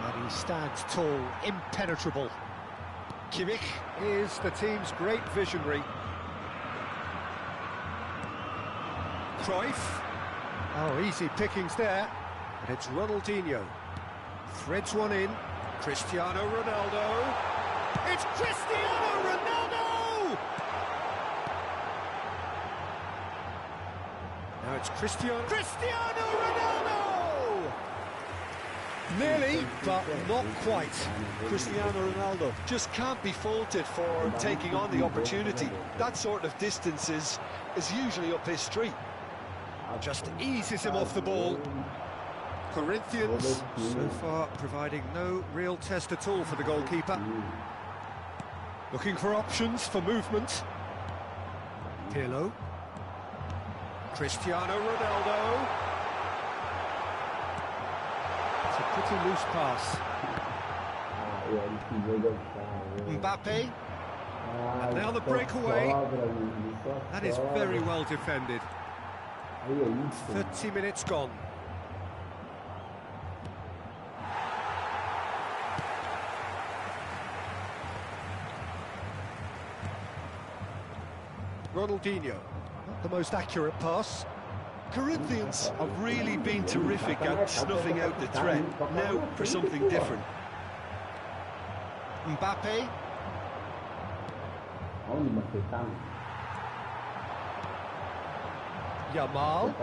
And he stands tall, impenetrable. Kimmich is the team's great visionary. Cruyff. Oh, easy pickings there. And it's Ronaldinho. Threads one in. Cristiano Ronaldo. It's Cristiano Ronaldo! Now it's Cristiano Ronaldo! Nearly, but not quite. Cristiano Ronaldo just can't be faulted for taking on the opportunity. That sort of distance is usually up his street. Just eases him off the ball. Corinthians, so far, providing no real test at all for the goalkeeper. Looking for options for movement. Pirlo. Cristiano Ronaldo. It's a pretty loose pass. Mbappe. And now the breakaway. That is very well defended. 30 minutes gone. Ronaldinho, not the most accurate pass. Corinthians have really been terrific at snuffing out the threat. Now for something different. Mbappe. Yamal.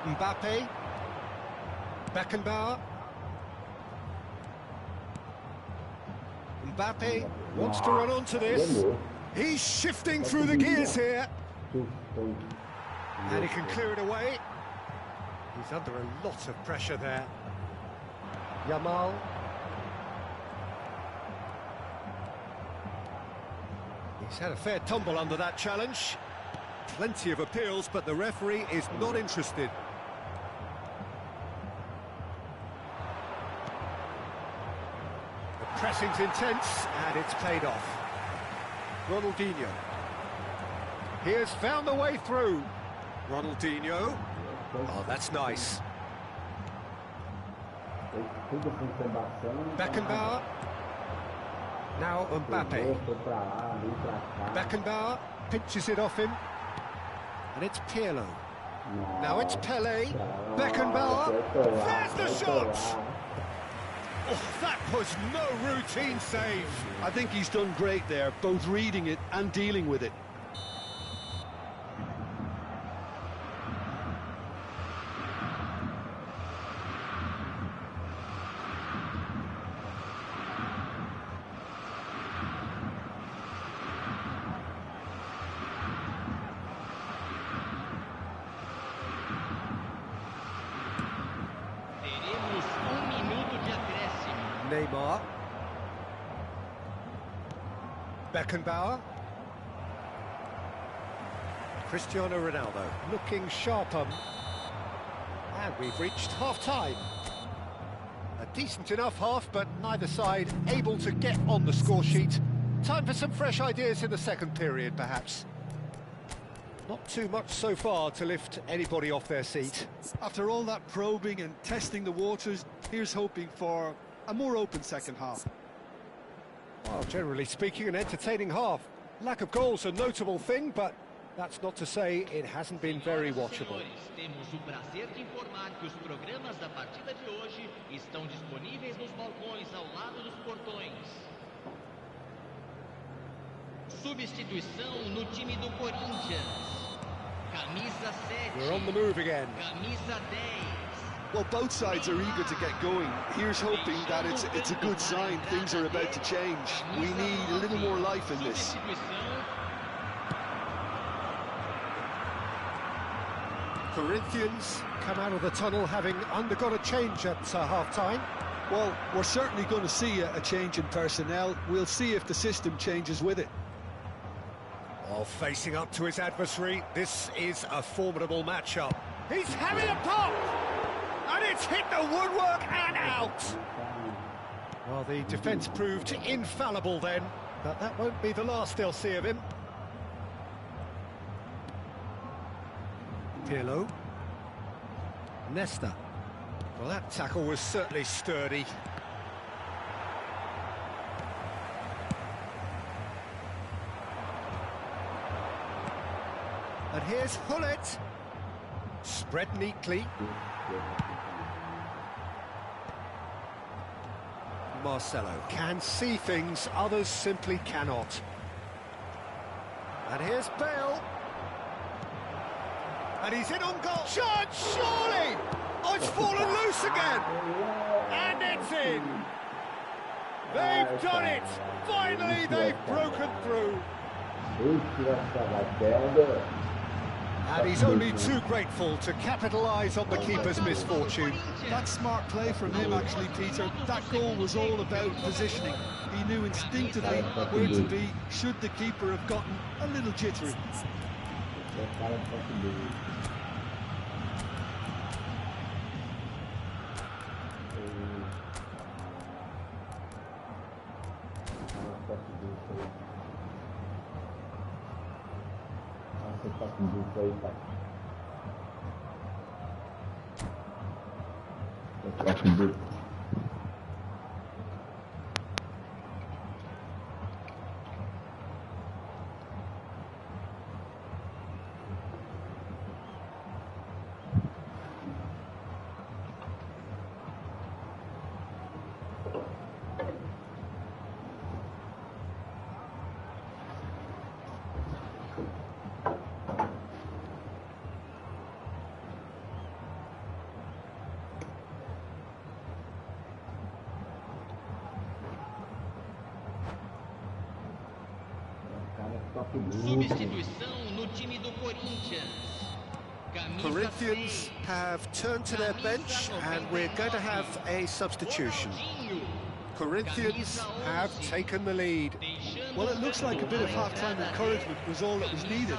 Mbappe. Beckenbauer. Mbappe wants to run onto this. He's shifting through the gears here. And he can clear it away. He's under a lot of pressure there. Yamal. He's had a fair tumble under that challenge. Plenty of appeals, but the referee is not interested. The pressing's intense, and it's paid off. Ronaldinho. He has found the way through. Ronaldinho. Oh, that's nice. Beckenbauer. Now Mbappe. Beckenbauer pinches it off him. And it's Pirlo. Now it's Pelé. Beckenbauer. There's the shot! Oh, that was no routine save. I think he's done great there, both reading it and dealing with it. Neymar. Beckenbauer. Cristiano Ronaldo looking sharper. And we've reached half-time. A decent enough half, but neither side able to get on the score sheet. Time for some fresh ideas in the second period, perhaps. Not too much so far to lift anybody off their seat. After all that probing and testing the waters, here's hoping for a more open second half. Well, generally speaking, an entertaining half. Lack of goals a notable thing, but that's not to say it hasn't been very watchable. Temos o prazer de informar que os programas da partida de hoje estão disponíveis nos balcões ao lado dos portões. Substituição no time do Corinthians. Camisa 7. We're on the move again. Camisa 10. Well, both sides are eager to get going. Here's hoping that it's a good sign. Things are about to change. We need a little more life in this. Corinthians come out of the tunnel having undergone a change at half-time. Well, we're certainly going to see a change in personnel. We'll see if the system changes with it. While facing up to his adversary, this is a formidable matchup. He's having a pop! And it's hit the woodwork and out! Well, the defence proved infallible then, but that won't be the last they'll see of him. Pirlo. Nesta. Well, that tackle was certainly sturdy. And here's Hullet. Spread neatly. Marcelo can see things others simply cannot. And here's Bale. And he's in on goal. Shot, surely! Oh, it's fallen loose again! And it's in! They've done it! Finally, they've broken through! And he's only too grateful to capitalise on the keeper's misfortune. That's smart play from him, actually, Peter. That goal was all about positioning. He knew instinctively where to be, should the keeper have gotten a little jittery. Substituição no time do Corinthians. Corinthians have turned to their bench and we're going to have a substitution. Corinthians have taken the lead. Well, it looks like a bit of half-time encouragement was all that was needed,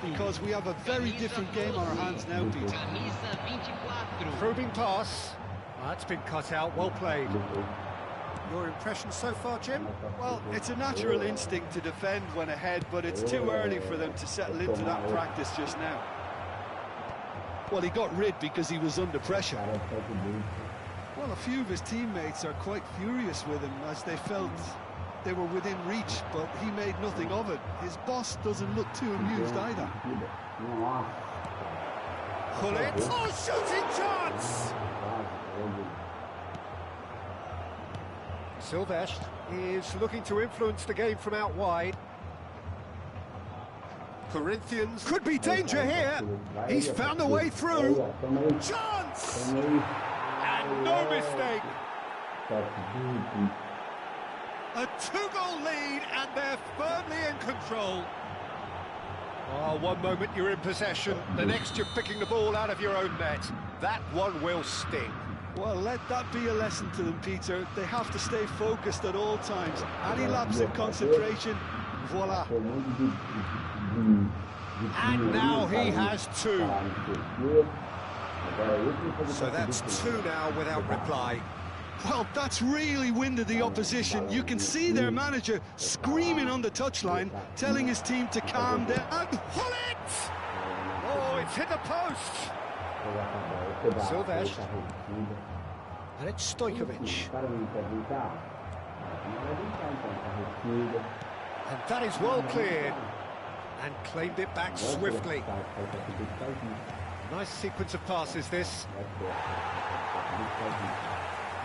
because we have a very different game on our hands now, Peter. Probing pass. That's been cut out, well played. Your impression so far, Jim? Well, it's a natural instinct to defend when ahead, but it's too early for them to settle into that practice just now. Well, he got rid because he was under pressure. Well, a few of his teammates are quite furious with him, as they felt they were within reach, but he made nothing of it. His boss doesn't look too amused either. Hullet. Oh, shooting chance! Silvestre is looking to influence the game from out wide. Corinthians could be danger here. He's found a way through. Chance! And no mistake. A two-goal lead and they're firmly in control. Oh, one moment you're in possession, the next you're picking the ball out of your own net. That one will sting. Well, let that be a lesson to them, Peter. They have to stay focused at all times. Any lapse in concentration, voila. And now he has two. So that's two now without reply. Well, that's really winded the opposition. You can see their manager screaming on the touchline, telling his team to calm down. And Hullet! Oh, it's hit the post. Silvestre. And it's Stojkovic. And that is well cleared. And claimed it back swiftly. Nice sequence of passes, this.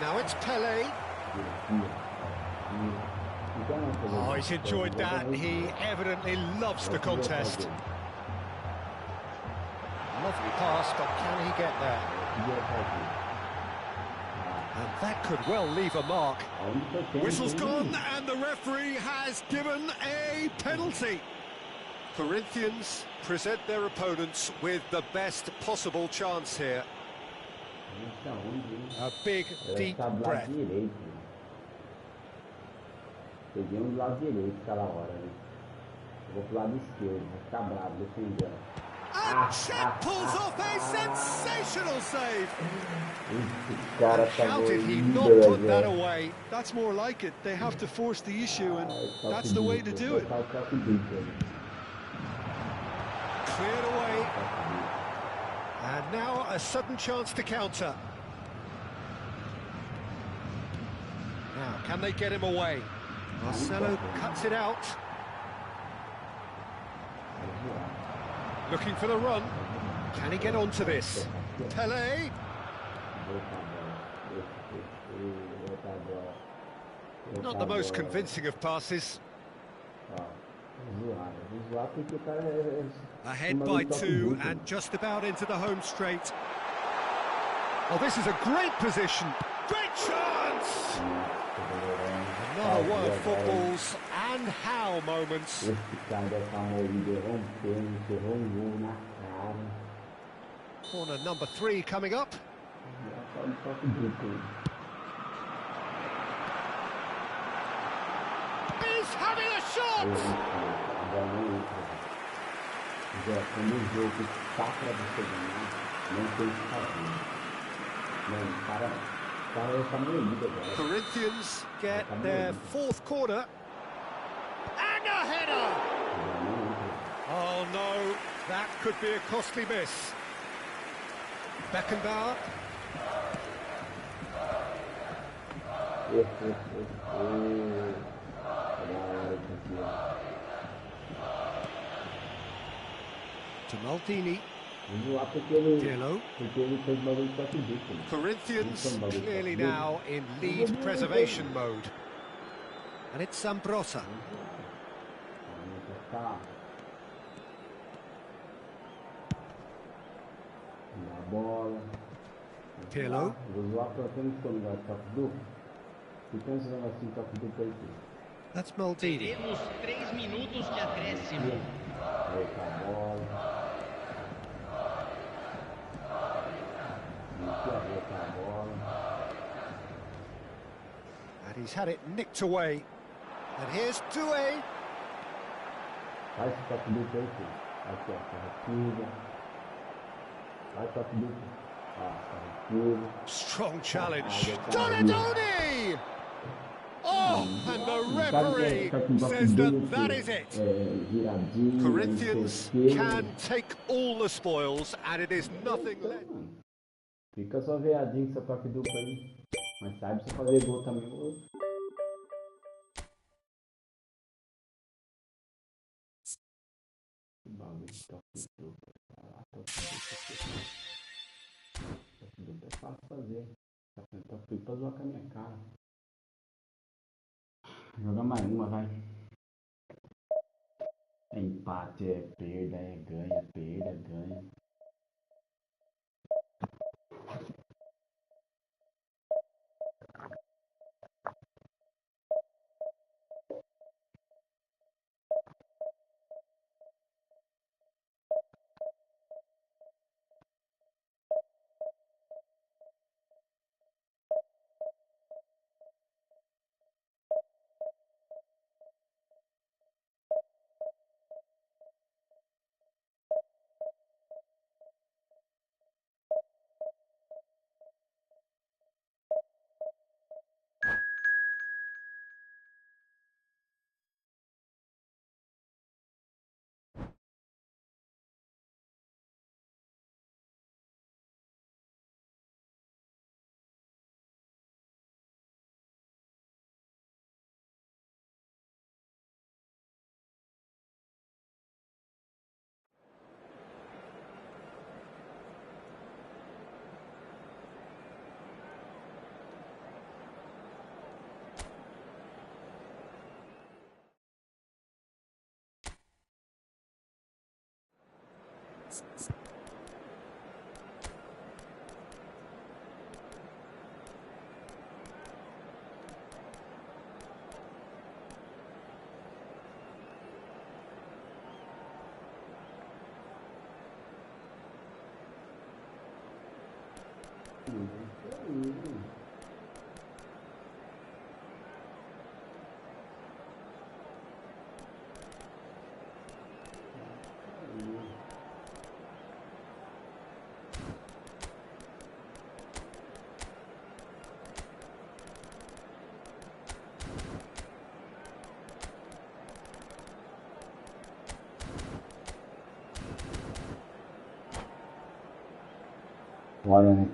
Now it's Pelé. Oh, he's enjoyed that. He evidently loves the contest. Lovely pass, but can he get there? And that could well leave a mark. Whistle's gone, and the referee has given a penalty. Corinthians present their opponents with the best possible chance here. A big, deep breath. Peguei um do lado direito aquela hora, né? Eu vou pro lado esquerdo, vou ficar bravo, defendendo. And Chet pulls off a sensational save. How did he not put that away? That's more like it. They have to force the issue, and that's the way to do it. Cleared away. And now a sudden chance to counter. Now, can they get him away? Marcelo cuts it out. Looking for the run. Can he get onto this? Pelé. Not the most convincing of passes. Ahead by 2 and just about into the home straight. Oh, this is a great position. Great chance! Another one of football's and how moments. Corner number 3 coming up. He's having a shot! Corinthians get their 4th corner. And a header! Oh no, that could be a costly miss. Beckenbauer. To Maldini. Diallo. Corinthians clearly now in lead preservation mode. And it's Zambrotta. Pirlo. That's Maldini. Temos 3 minutos de acréscimo. And he's had it nicked away. And here's Doué. Strong challenge. Donadoni! Oh, and the referee says that is it. Corinthians can take all the spoils, and it is nothing less. Fica só veadinho com essa toque dupla aí. Mas sabe se fazer gol também. Que bagulho de toque dupla. Toque dupla é fácil fazer. Toque dupla pra zoar com a minha cara. Joga mais uma, vai. É empate, é perda, é ganha, perda, ganha. Olha, né?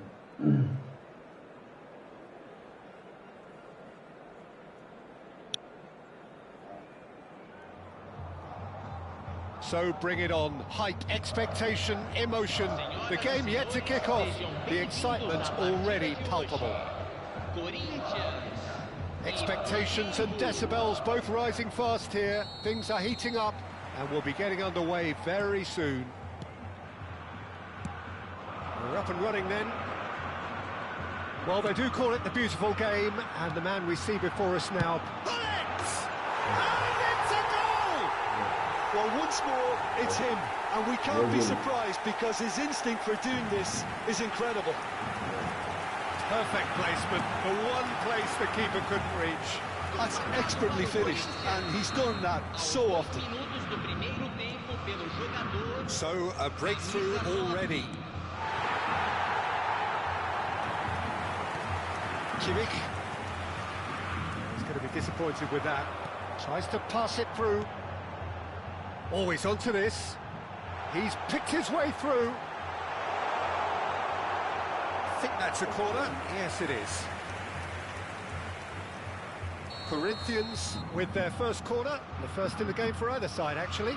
So bring it on. Hype, expectation, emotion. The game yet to kick off. The excitement already palpable. Expectations and decibels both rising fast here. Things are heating up and we'll be getting underway very soon. We're up and running then. Well, they do call it the beautiful game, and the man we see before us now. Well, once more, it's him, and we can't be surprised because his instinct for doing this is incredible. Perfect placement, the one place the keeper couldn't reach. That's expertly finished, and he's done that so often. So, a breakthrough already. Kimmich. He's going to be disappointed with that. Tries to pass it through. Always onto this. He's picked his way through. I think that's a corner. Yes, it is. Corinthians with their first corner. The first in the game for either side, actually.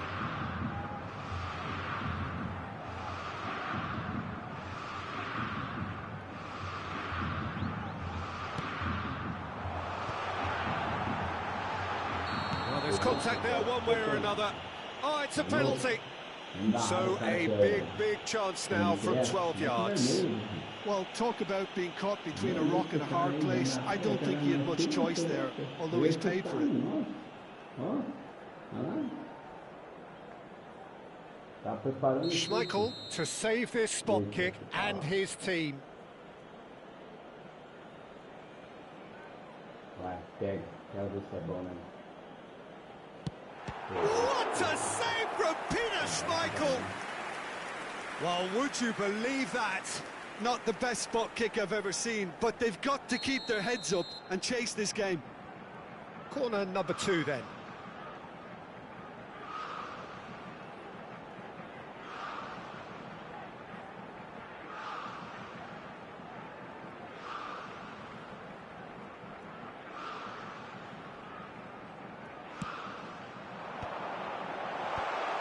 Well, there's contact there one way or another. Oh, it's a penalty. So a big chance now from 12 yards. Well, talk about being caught between a rock and a hard place. I don't think he had much choice there, although he's paid for it. Schmeichel to save this spot kick and his team. What a save from Peter Schmeichel! Well, would you believe that? Not the best spot kick I've ever seen, but they've got to keep their heads up and chase this game. Corner number 2 then.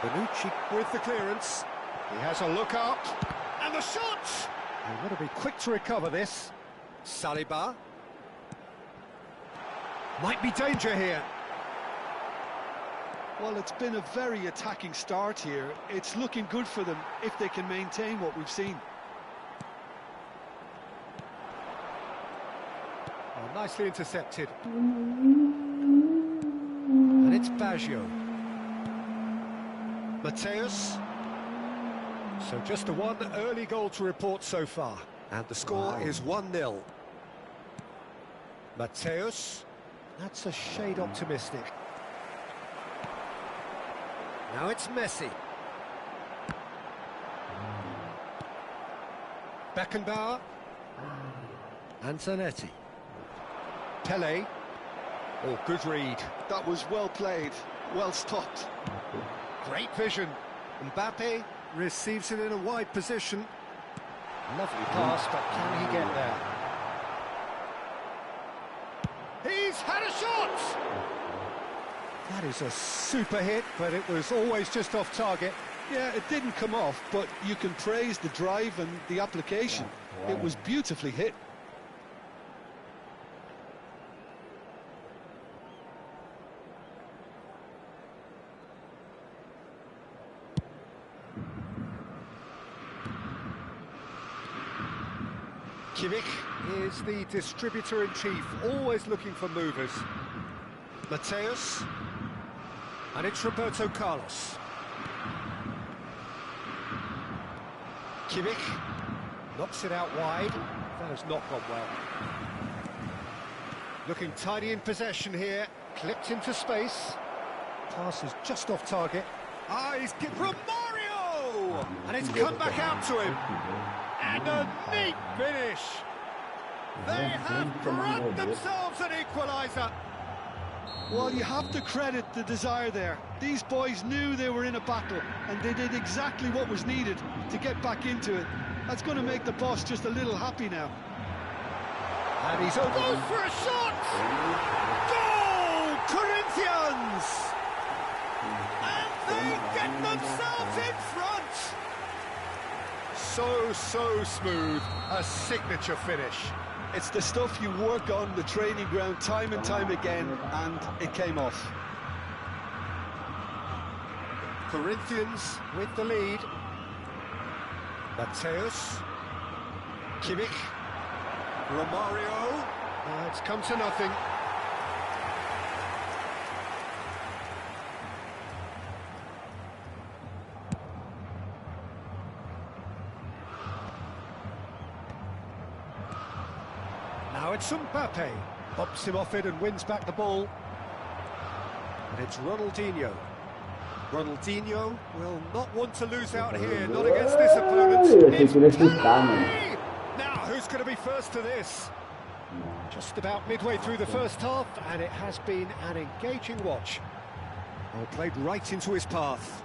Bonucci with the clearance. He has a look up. And the shot! They've got to be quick to recover this. Saliba. Might be danger here. Well, it's been a very attacking start here. It's looking good for them if they can maintain what we've seen. Oh, nicely intercepted. And it's Baggio. Mateus. So just the one early goal to report so far. And the score is 1-0. Mateus. That's a shade optimistic. Now it's Messi. Beckenbauer. Antonetti. Pele. Oh, good read. That was well played, well stopped. Great vision. Mbappe receives it in a wide position. Lovely pass, but can he get there? He's had a shot! That is a super hit, but it was always just off target. Yeah, it didn't come off, but you can praise the drive and the application. It was beautifully hit. Kimmich is the distributor-in-chief, always looking for movers. Mateus. And it's Roberto Carlos. Kimmich knocks it out wide. That has not gone well. Looking tidy in possession here. Clipped into space. Pass is just off target. Ah, he's Romario! And it's come back out to him. And a neat finish. They have brought themselves an equaliser. Well, you have to credit the desire there. These boys knew they were in a battle, and they did exactly what was needed to get back into it. That's going to make the boss just a little happy now. And he's over. Goes for a shot! Goal! Corinthians! And they get themselves in front! So smooth. A signature finish. It's the stuff you work on the training ground time and time again, and it came off. Corinthians with the lead. Mateus. Kimmich. Romario. It's come to nothing. Now it's Mbappe. Pops him off it and wins back the ball. And it's Ronaldinho. Ronaldinho will not want to lose out here, not against this opponent. It's Pelé! Now, who's going to be first to this? Just about midway through the first half, and it has been an engaging watch. Well, played right into his path.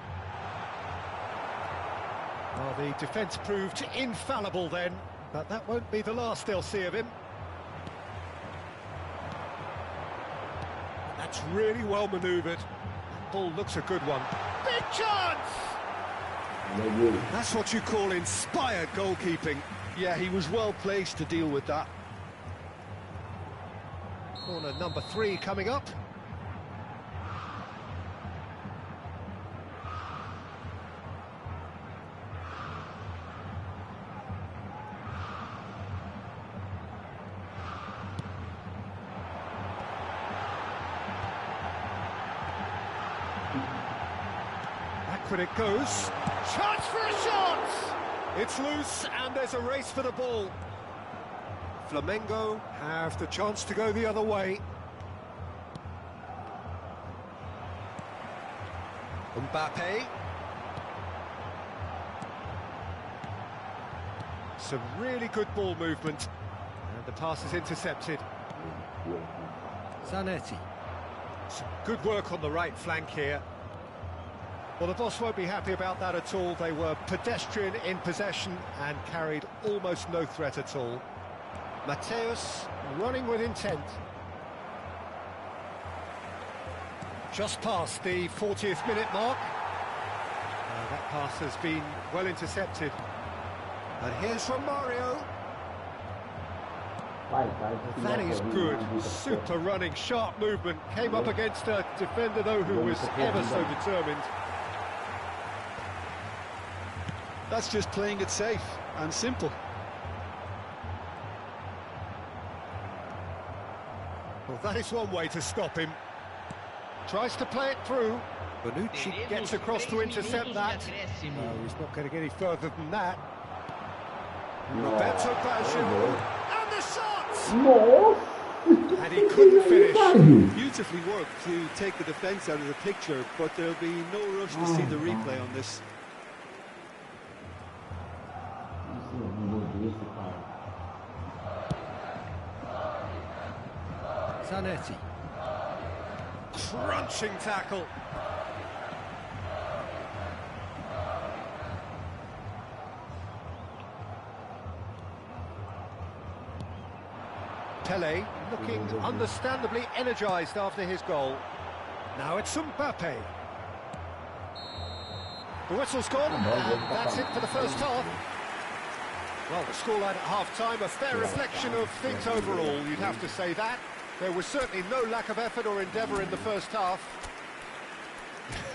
Well, the defence proved infallible then, but that won't be the last they'll see of him. That's really well manoeuvred. That ball looks a good one. Big chance! That's what you call inspired goalkeeping. Yeah, he was well placed to deal with that. Corner number 3 coming up. Back when it goes. Chance for a shot! It's loose and there's a race for the ball. Flamengo have the chance to go the other way. Mbappe. Some really good ball movement. And the pass is intercepted. Zanetti. Some good work on the right flank here. Well, the boss won't be happy about that at all. They were pedestrian in possession and carried almost no threat at all. Mateus running with intent. Just past the 40th minute mark. That pass has been well intercepted. And here's Romario. That is good. Super running, sharp movement. Came up against a defender, though, who was ever so determined. That's just playing it safe and simple. Well, that is one way to stop him. Tries to play it through. Bonucci gets across to intercept that. No, he's not going to get any further than that. Roberto Baggio. And the shot! No! And he couldn't finish. Beautifully worked to take the defence out of the picture, but there'll be no rush to see the replay on this. Zanetti. Crunching tackle. Pelé looking understandably energised after his goal. Now it's Mbappe. The whistle's gone, and that's it for the first half. Well, the scoreline at half-time, a fair reflection of things overall, you'd have to say that. There was certainly no lack of effort or endeavour in the first half.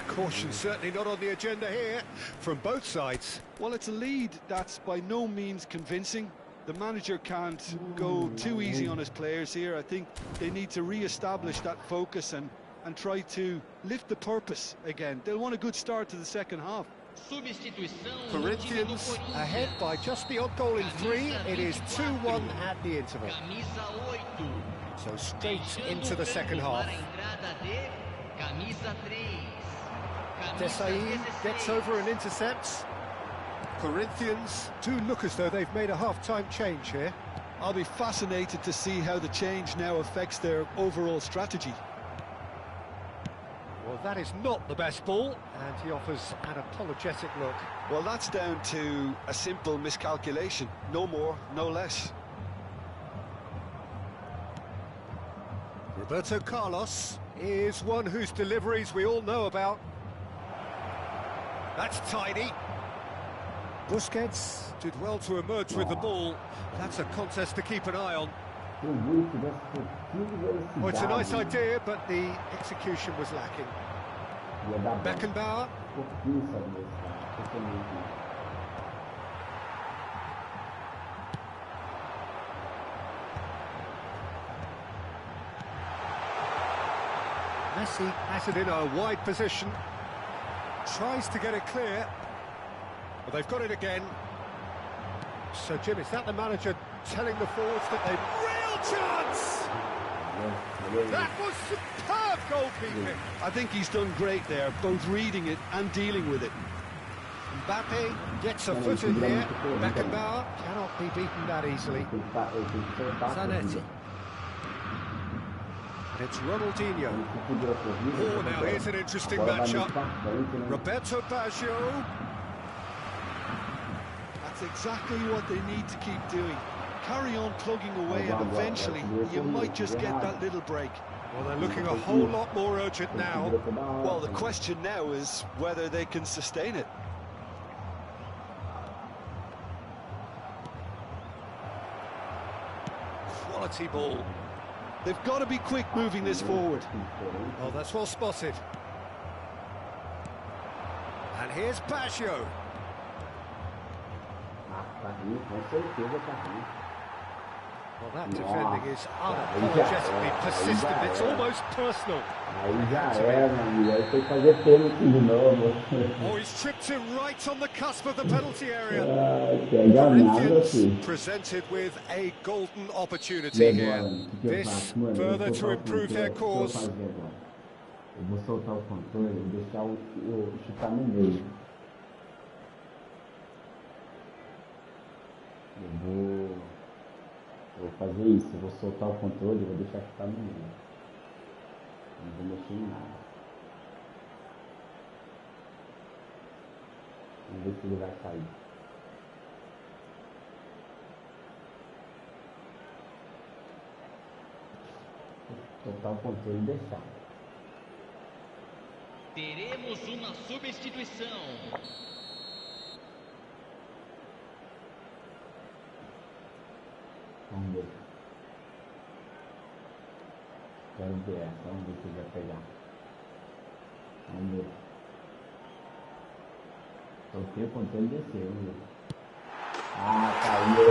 Caution certainly not on the agenda here, from both sides. Well, it's a lead that's by no means convincing. The manager can't go too easy on his players here. I think they need to re-establish that focus and try to lift the purpose again. They'll want a good start to the second half. Corinthians ahead by just the odd goal in 3. It is 2-1 at the interval. So straight into the second half. Desai gets over and intercepts. Corinthians do look as though they've made a half-time change here. I'll be fascinated to see how the change now affects their overall strategy. Well, that is not the best ball, and he offers an apologetic look. Well, that's down to a simple miscalculation. No more, no less. Roberto Carlos is one whose deliveries we all know about. That's tidy. Busquets did well to emerge with the ball. That's a contest to keep an eye on. Oh, it's a nice idea, but the execution was lacking. Beckenbauer. Messi has it in a wide position. Tries to get it clear. Well, they've got it again. So, Jim, is that the manager telling the forwards that they've... Real chance! That was superb goalkeeping. I think he's done great there, both reading it and dealing with it. Mbappe gets a foot in here. Beckenbauer cannot be beaten that easily. Zanetti. And it's Ronaldinho. Oh, now here's an interesting matchup. Roberto Baggio. That's exactly what they need to keep doing. Carry on plugging away, and eventually you might just get that little break. Well, they're looking a whole lot more urgent now. Well, the question now is whether they can sustain it. Quality ball. They've got to be quick moving this forward. Oh, that's well spotted. And here's Baggio. Well, that defending is unapologetically persistent. It's almost personal. Oh, he's tripped him right on the cusp of the penalty area. Corinthians presented with a golden opportunity here. This further to improve their cause. Eu vou soltar o controle e deixar o chutar no meio. Eu vou fazer isso, eu vou soltar o controle e vou deixar chutar no meio. Não vou mexer em nada. Vamos ver se ele vai sair. Soltar o controle e deixar. Teremos uma substituição. Vamos ver. Quero ver essa, vamos ver se ele vai pegar. Vamos ver. Soltei o controle e desceu, vamos ver. Ah, caiu.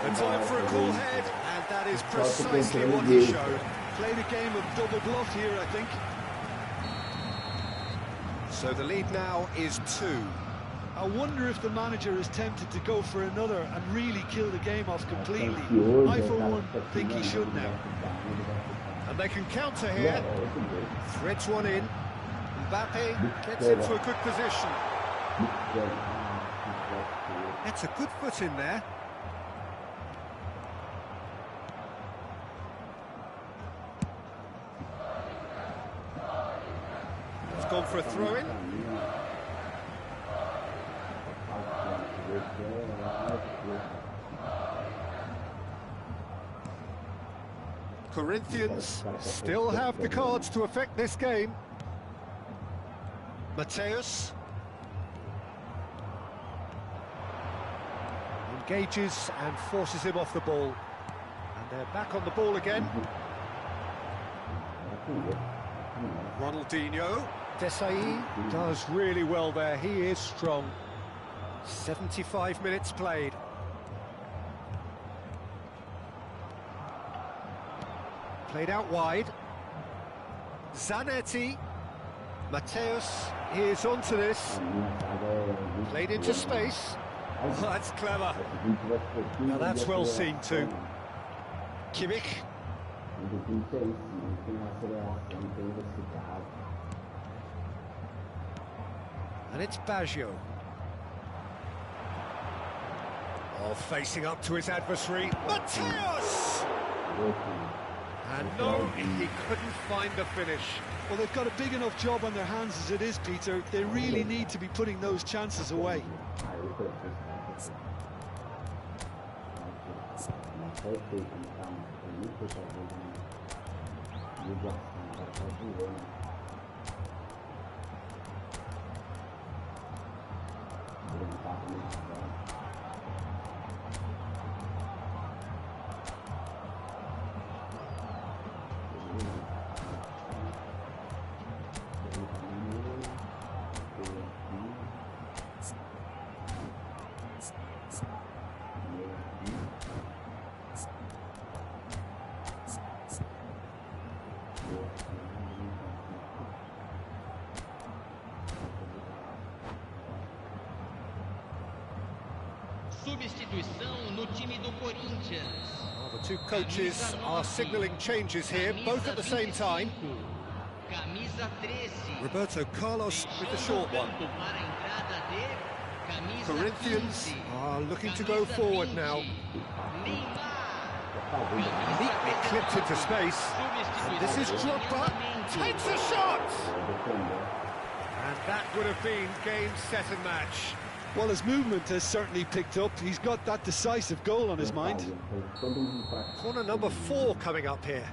The time for a call head, and that is precisely what he showed. Played a game of double bluff here, I think. So the lead now is 2. I wonder if the manager is tempted to go for another and really kill the game off completely. I, for one, think he should now. And they can counter here. Threads one in. Mbappe gets into a good position. That's a good foot in there. It's gone for a throw-in. Corinthians still have the cards to affect this game. Mateus engages and forces him off the ball. And they're back on the ball again. Ronaldinho. Desai does really well there. He is strong. 75 minutes played. Played out wide. Zanetti. Mateus is onto this. Played into space. Oh, that's clever. Now that's well seen too. Kimmich. And it's Baggio. Oh, facing up to his adversary. Mateus! And no, he couldn't find the finish. Well, they've got a big enough job on their hands as it is, Peter. They really need to be putting those chances away. Substituição no time do Corinthians. Well, the two coaches are signalling changes here, both at the same time. Camisa 13. Roberto Carlos with the short one. Corinthians are looking to go forward now. Neatly clipped into space. And this is Drogba. Takes a shot! And that would have been game, set and match. Well, his movement has certainly picked up. He's got that decisive goal on his mind. Corner number 4 coming up here.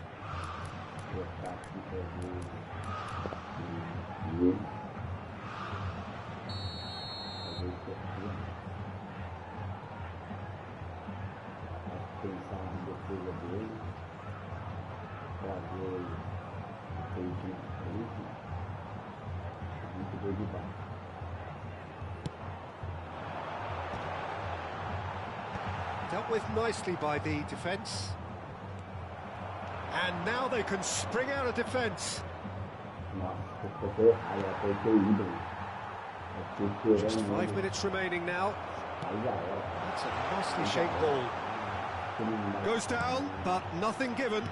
Dealt with nicely by the defence. And now they can spring out of defence. Just 5 minutes remaining now. That's a nicely shaped ball. Goes down, but nothing given.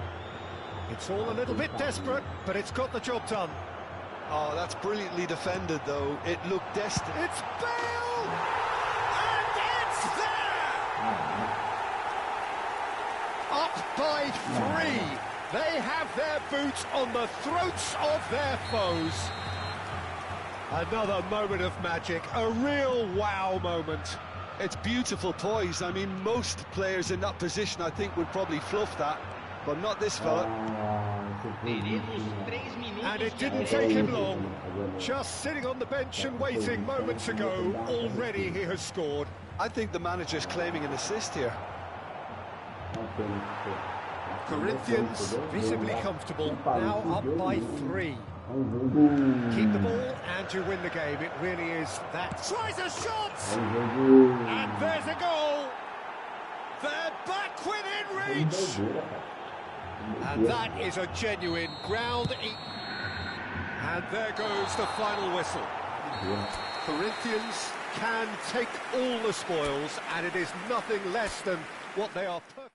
It's all a little bit desperate, but it's got the job done. Oh, that's brilliantly defended, though. It looked destined. It's Bale! And it's there! Up by 3. They have their boots on the throats of their foes. Another moment of magic, a real wow moment. It's beautiful poise. I mean, most players in that position, I think, would probably fluff that, but not this fella. And it didn't take him long. Just sitting on the bench and waiting moments ago, already he has scored. I think the manager's claiming an assist here. Corinthians visibly comfortable, now up by 3. Keep the ball and you win the game. It really is that. Tries a shot! And there's a goal! They're back within reach! And that is a genuine ground. And there goes the final whistle. Corinthians can take all the spoils, and it is nothing less than what they are perfect.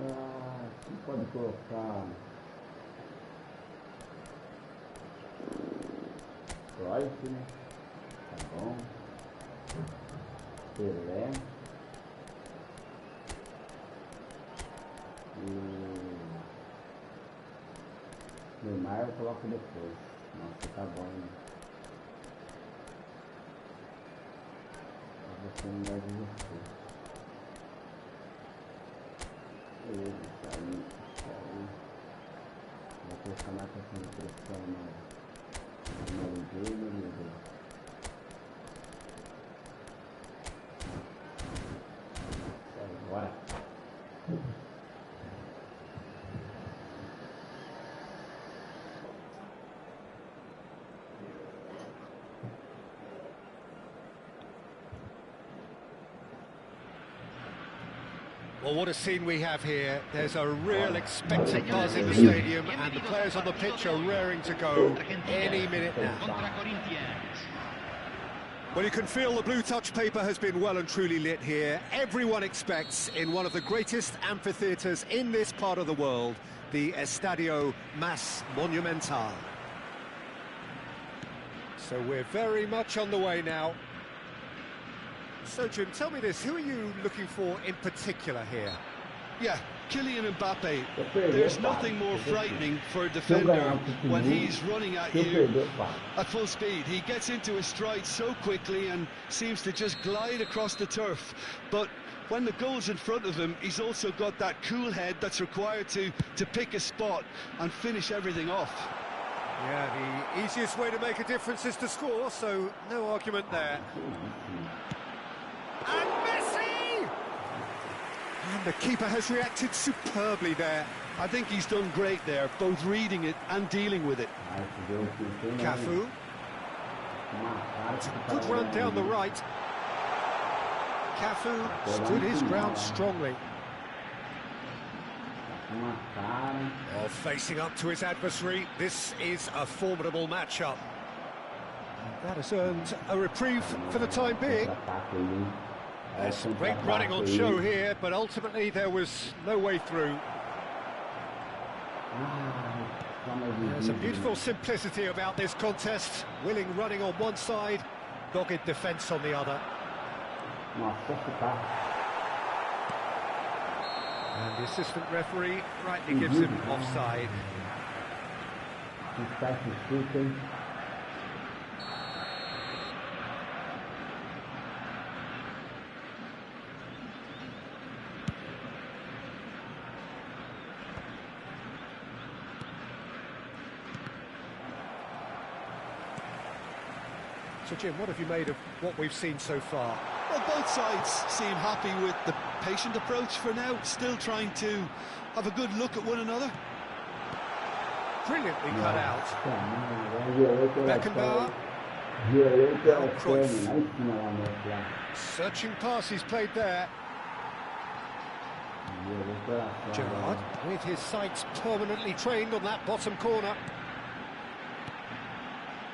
Aqui pode colocar Cruyff, né? Tá bom. Pelé. E Neymar eu coloco depois. Nossa, tá bom, né? Você não vai desistir. Isso aí. Vou colocar na questão de pressão no LG e no LG. Bora. Well, what a scene we have here. There's a real expectant buzz in the stadium, and the players on the pitch are raring to go any minute now. Well, you can feel the blue touch paper has been well and truly lit here. Everyone expects, in one of the greatest amphitheatres in this part of the world, the Estadio Mas Monumental. So we're very much on the way now. So, Jim, tell me this, who are you looking for in particular here? Yeah, Kylian Mbappe. There's nothing more frightening for a defender when he's running at you at full speed. He gets into his stride so quickly and seems to just glide across the turf. But when the goal's in front of him, he's also got that cool head that's required to pick a spot and finish everything off. Yeah, the easiest way to make a difference is to score, so no argument there. And Messi! And the keeper has reacted superbly there. I think he's done great there, both reading it and dealing with it. Cafu. It's a good run down the right. Cafu stood his ground strongly. Well, facing up to his adversary, this is a formidable matchup. That has earned a reprieve for the time being. There's some great running on show here, but ultimately there was no way through. There's a beautiful simplicity about this contest. Willing running on one side, dogged defence on the other. And the assistant referee rightly gives him offside. So, Jim, what have you made of what we've seen so far? Well, both sides seem happy with the patient approach for now, still trying to have a good look at one another. Brilliantly cut out. Beckenbauer. Searching pass he's played there. Gerrard, with his sights permanently trained on that bottom corner.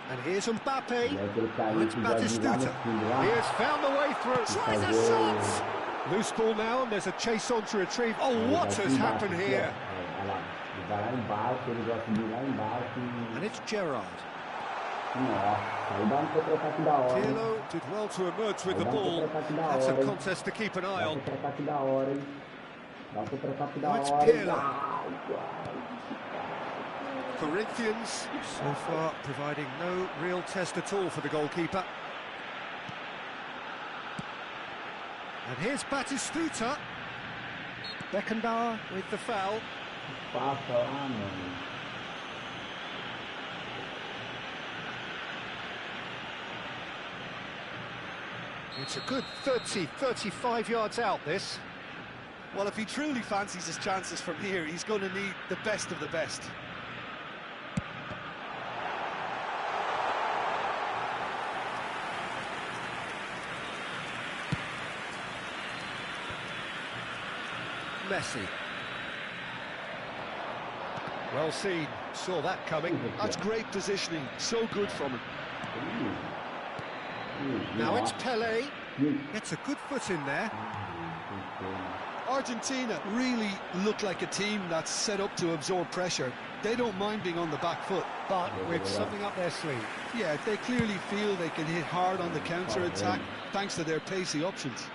And here's Mbappe. It's Batistuta. He has found the way through. Tries a shot. Loose ball now, and there's a chase on to retrieve. Oh, what has happened here? And it's Gerrard. Pirlo did well to emerge with the ball. That's a contest to keep an eye on. Oh, it's Pirlo. Corinthians, so far, providing no real test at all for the goalkeeper. And here's Batistuta. Beckenbauer with the foul. It's a good 30, 35 yards out, this. Well, if he truly fancies his chances from here, he's going to need the best of the best. Messi. Well seen, saw that coming. That's great positioning, so good from him. Now it's Pelé. Gets a good foot in there. Argentina really look like a team that's set up to absorb pressure. They don't mind being on the back foot. But with something up their sleeve. Yeah, they clearly feel they can hit hard on the counter-attack thanks to their pacey options.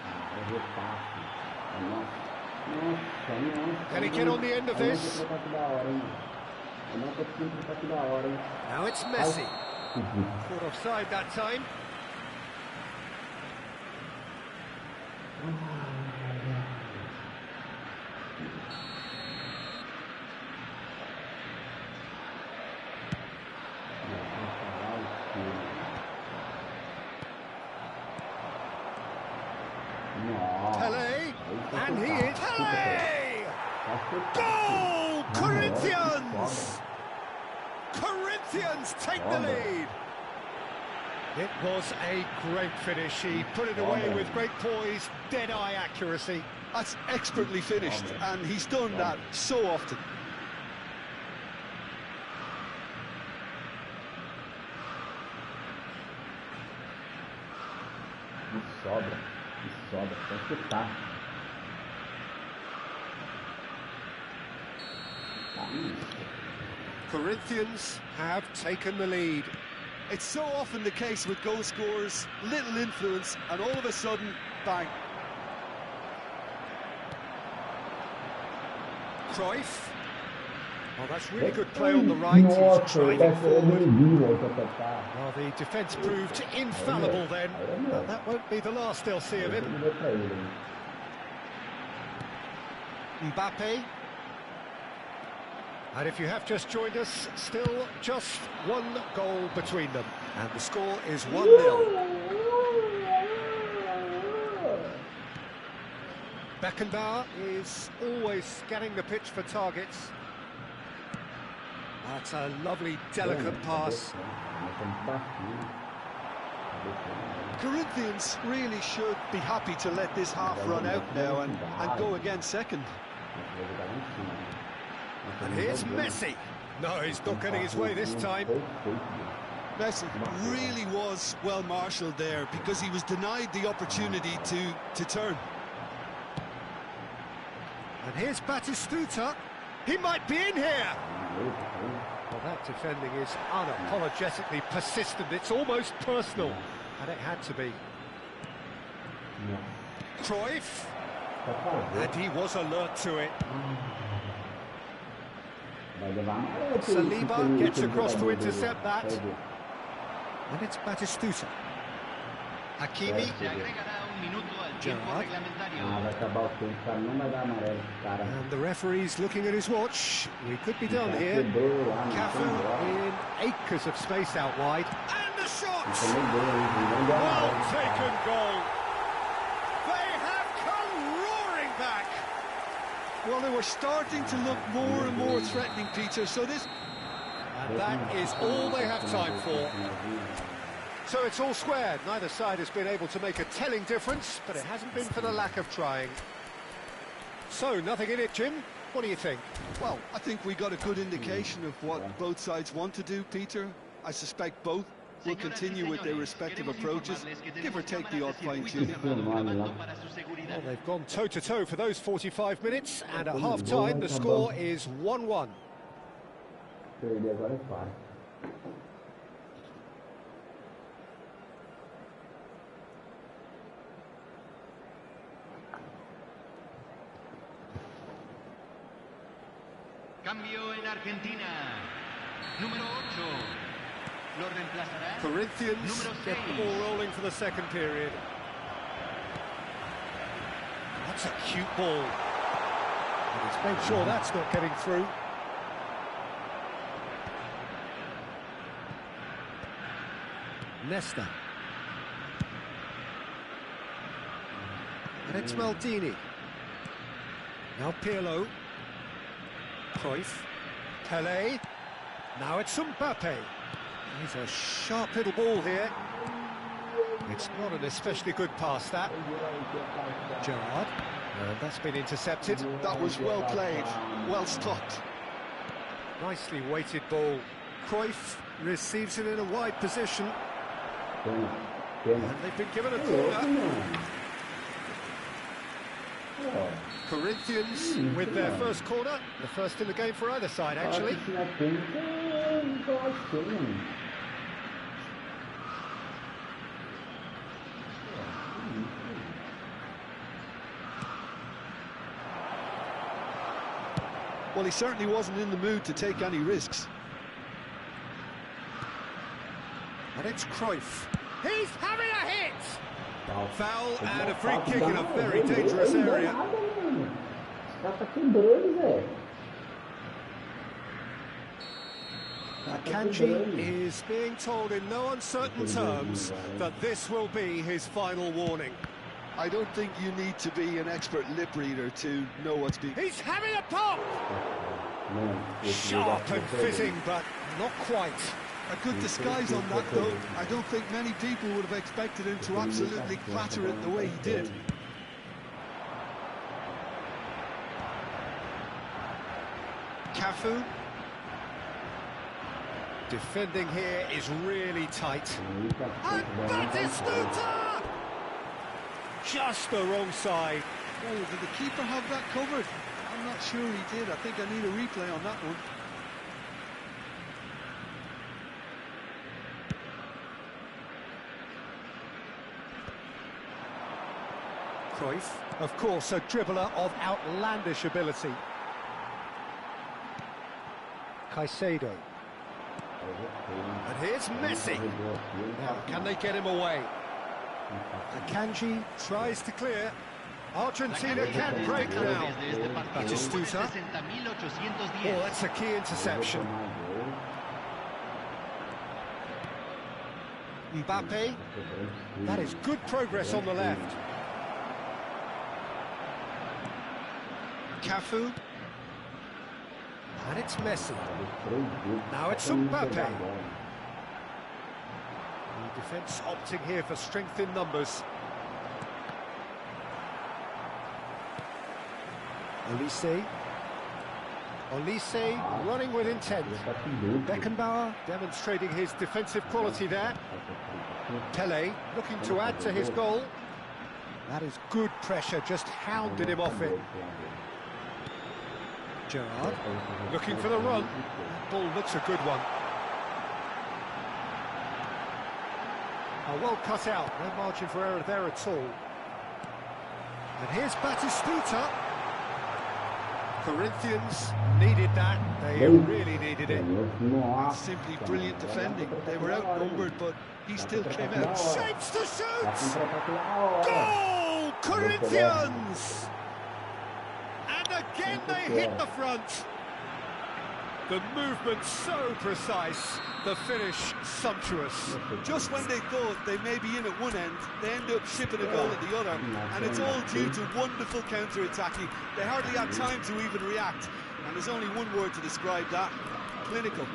Can he get on the end of this? Now it's Messi. Caught offside that time. Pele, and he is Pele! Goal! Corinthians! Corinthians take the lead. It was a great finish. He put it away with great poise, dead-eye accuracy. That's expertly finished, and he's done that so often. Sobra, tem que chutar. Corinthians have taken the lead. It's so often the case with goal scorers, little influence, and all of a sudden, bang. Cruyff. Oh, that's really good play on the right. He's driving forward. Well, the defence proved infallible then, but that won't be the last they'll see of him. Mbappe. And if you have just joined us, still just one goal between them. And the score is 1-0. Beckenbauer is always scanning the pitch for targets. That's a lovely, delicate pass. Corinthians really should be happy to let this half run out now and go again second. And here's Messi. No, he's not getting his way this time. Messi really was well marshalled there because he was denied the opportunity to turn. And here's Batistuta. He might be in here. Well, that defending is unapologetically persistent. It's almost personal. And it had to be. Cruyff. And he was alert to it. Saliba gets across to intercept that. And it's Batistuta. Hakimi. And the referee's looking at his watch. We could be done here. Cafu in acres of space out wide. And the shot! Well taken goal. They have come roaring back. Well, they were starting to look more and more threatening, Peter, so this... And that is all they have time for. So it's all squared. Neither side has been able to make a telling difference, but it hasn't been for the lack of trying. So, nothing in it, Jim. What do you think? Well, I think we got a good indication of what both sides want to do, Peter. I suspect both will continue with their respective approaches, give or take the odd fine-tuning. Well, they've gone toe-to-toe for those 45 minutes, and at half-time the score is 1-1. Cambio en Argentina. Número 8. Lo reemplazará. Corinthians get the ball rolling for the second period. That's a cute ball. And he's made sure that's not getting through. Nesta. And it's Maldini. Now Pirlo. Cruyff. Pele. Now it's Mbappe. He's a sharp little ball here. It's not an especially good pass, that. Gerrard. And that's been intercepted. That was well played, well stopped. Nicely weighted ball. Cruyff receives it in a wide position. And they've been given a corner. Corinthians with their first corner, the first in the game for either side, actually. Well, he certainly wasn't in the mood to take any risks. And it's Cruyff. He's having a hit! Foul and a free kick in a very dangerous area. Akanji is being told in no uncertain terms that this will be his final warning. I don't think you need to be an expert lip reader to know what's being... He's having a pop! Sharp and fitting, but not quite. A good disguise on that, though. I don't think many people would have expected him to absolutely clatter it the way he did. Cafu. Defending here is really tight. And Batistuta! Just the wrong side. Oh, did the keeper have that covered? I'm not sure he did. I think I need a replay on that one. Cruyff, of course, a dribbler of outlandish ability. Caicedo. And here's Messi. Now, can they get him away? Akanji tries to clear. Argentina can break now. Batistuta. Oh, that's a key interception. Mbappe. That is good progress on the left. Cafu. And it's Messi. Now it's Mbappe. The defence opting here for strength in numbers. Olise running with intent. Beckenbauer demonstrating his defensive quality there. Pele looking to add to his goal. That is good pressure, just hounded him off it. Gerrard looking for the run. That ball looks a good one. Well cut out, no margin for error there at all. And here's Batistuta. Corinthians needed that, they really needed it. Simply brilliant defending. They were outnumbered, but he still came out. Shapes to shoot! Goal! Corinthians! And again they hit the front. The movement so precise, the finish sumptuous. Just when they thought they may be in at one end, they end up shipping a goal at the other, and it's all due to wonderful counter-attacking. They hardly had time to even react, and there's only one word to describe that: clinical.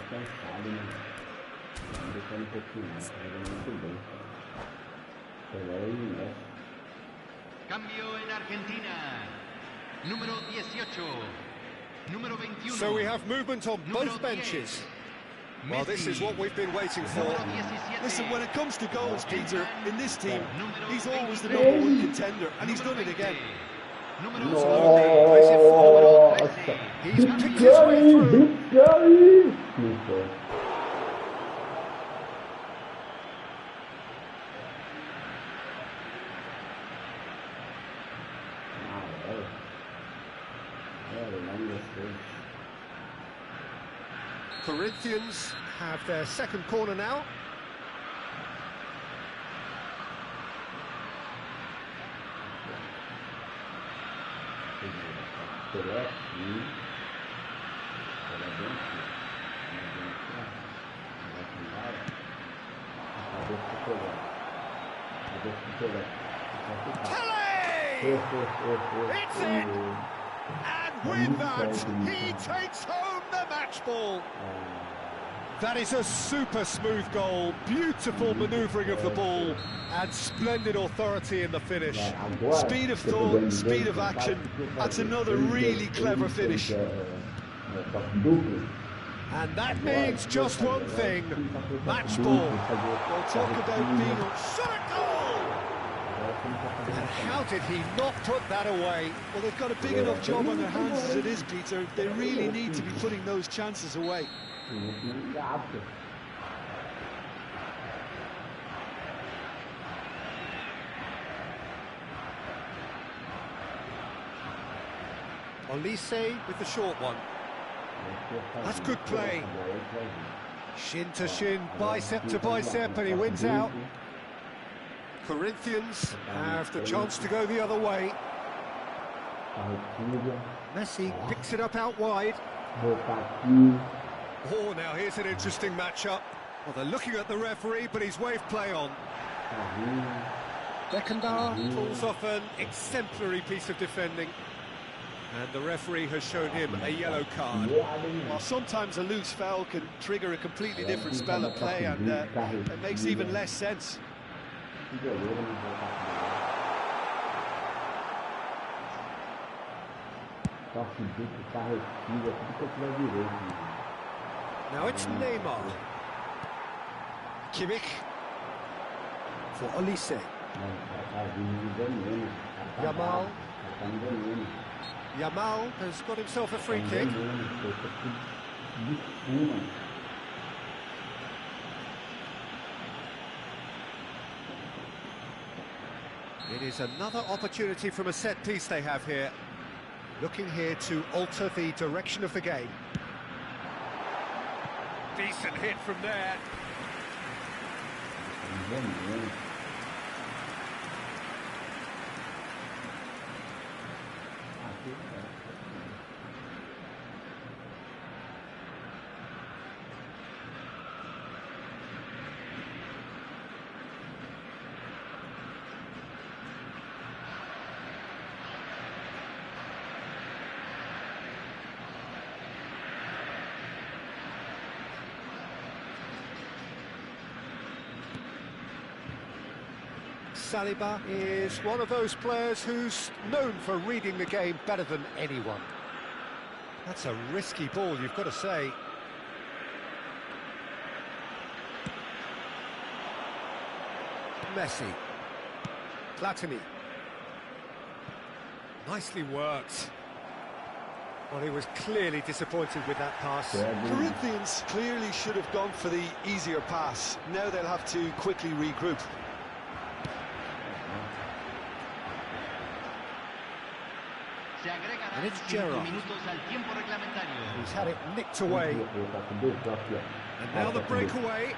Cansado, né? Vamos deixar um pouquinho mais, tá jogando muito bem. Pelé e Messi. Cambio en Argentina. Número 18. Número 21. So we have movement on both benches. Well, this is what we've been waiting for. Listen, when it comes to goals, Peter, in this team, he's always the #1 contender, and he's done it again. Plays it forward. He's picked his way through. Corinthians have their second corner now. Pele! It's in! And with that, he takes home the match ball. That is a super smooth goal, beautiful manoeuvring of the ball, and splendid authority in the finish. Speed of thought, speed of action, that's another really clever finish. And that means just one thing, match ball. Well, talk about being on Shot goal! And how did he not put that away? Well, they've got a big enough job on their hands as it is, Peter. They really need to be putting those chances away. Olise with the short one. That's good play. Shin to shin, bicep to bicep, and he wins out. Corinthians have the chance to go the other way. Messi picks it up out wide. Oh, now here's an interesting matchup. Well, they're looking at the referee, but he's waved play on. Beckenbauer pulls off an exemplary piece of defending. And the referee has shown him a yellow card. Well, sometimes a loose foul can trigger a completely different spell of play, and it makes even less sense. Now it's Neymar. Kimmich for Olise. Yamal has got himself a free kick. It is another opportunity from a set piece they have here. Looking here to alter the direction of the game. Decent hit from there. Saliba is one of those players who's known for reading the game better than anyone. That's a risky ball, you've got to say. Messi. Platini. Nicely worked. Well, he was clearly disappointed with that pass. Corinthians clearly should have gone for the easier pass. Now they'll have to quickly regroup. And it's Gerrard. He's had it nicked away. And now the breakaway.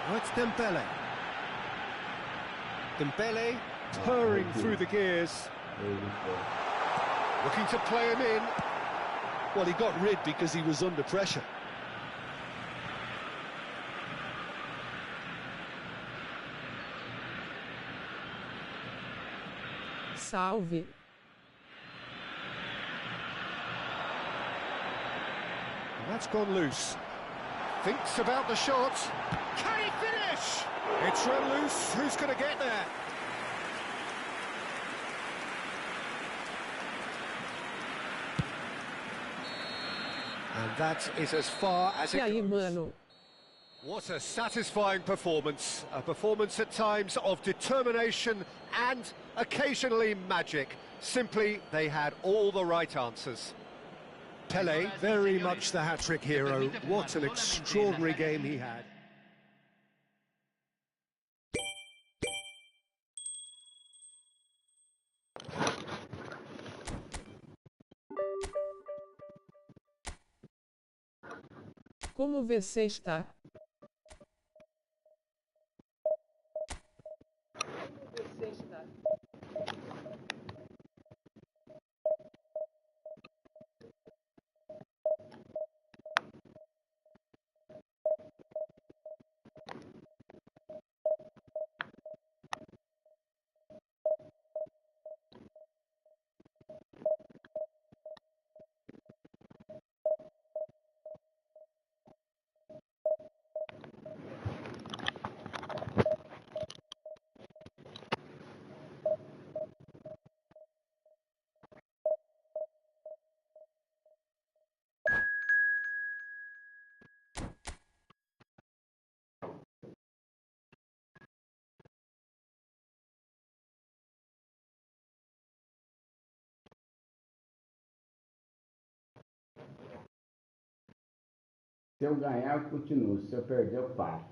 Now it's Dembele. Dembele purring through the gears. Looking to play him in. Well, he got rid because he was under pressure. Salve. And that's gone loose. Thinks about the shot. Can he finish? It's run loose. Who's going to get there? And that is as far as it E aí, goes. mano? What a satisfying performance. A performance at times of determination and occasionally magic. Simply, they had all the right answers. Pelé, very much the hat-trick hero. What an extraordinary game he had. Como você está? Se eu ganhar, eu continuo. Se eu perder, eu paro.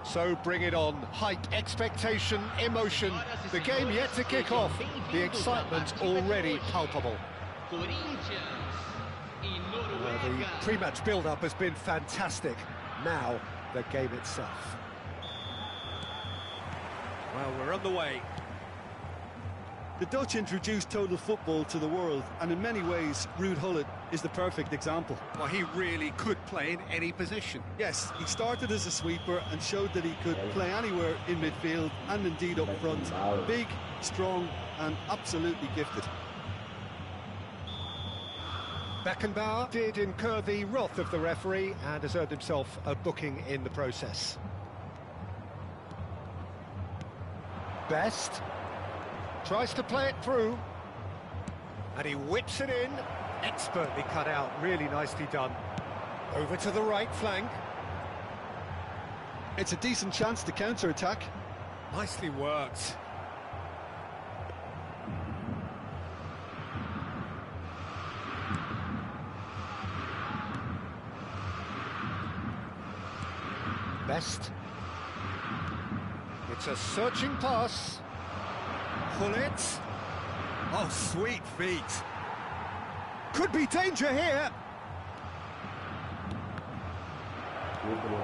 So bring it on. Hype, expectation, emotion. The game yet to kick off. The excitement already palpable. The pre-match build-up has been fantastic. Now, the game itself. Well, we're on the way. The Dutch introduced total football to the world, and in many ways, Ruud Gullit is the perfect example. Well, he really could play in any position. Yes, he started as a sweeper and showed that he could play anywhere in midfield and indeed up front. Big, strong, and absolutely gifted. Beckenbauer did incur the wrath of the referee and has earned himself a booking in the process. Best tries to play it through, and he whips it in, expertly cut out, really nicely done. Over to the right flank. It's a decent chance to counter-attack. Nicely worked. Best. It's a searching pass. Pull it. Oh, sweet feet. Could be danger here.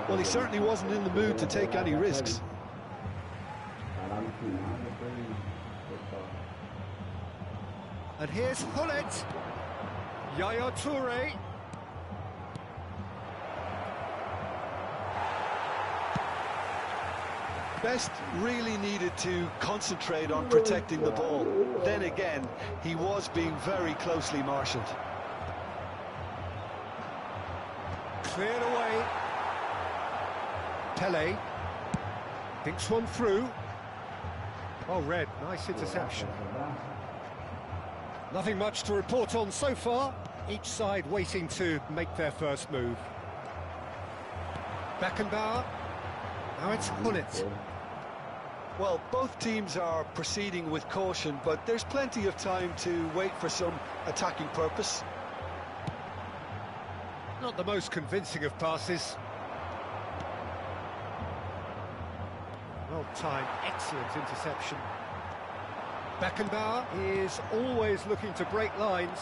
Well, he certainly wasn't in the mood to take any risks. And here's Gullit. Yaya Toure. Best really needed to concentrate on protecting the ball. Then again, he was being very closely marshalled. Cleared away. Pele thinks one through. Oh, Red, nice interception. Nothing much to report on so far. Each side waiting to make their first move. Beckenbauer. Now it's Gullit. Well, both teams are proceeding with caution, but there's plenty of time to wait for some attacking purpose. Not the most convincing of passes. Well timed, excellent interception. Beckenbauer is always looking to break lines.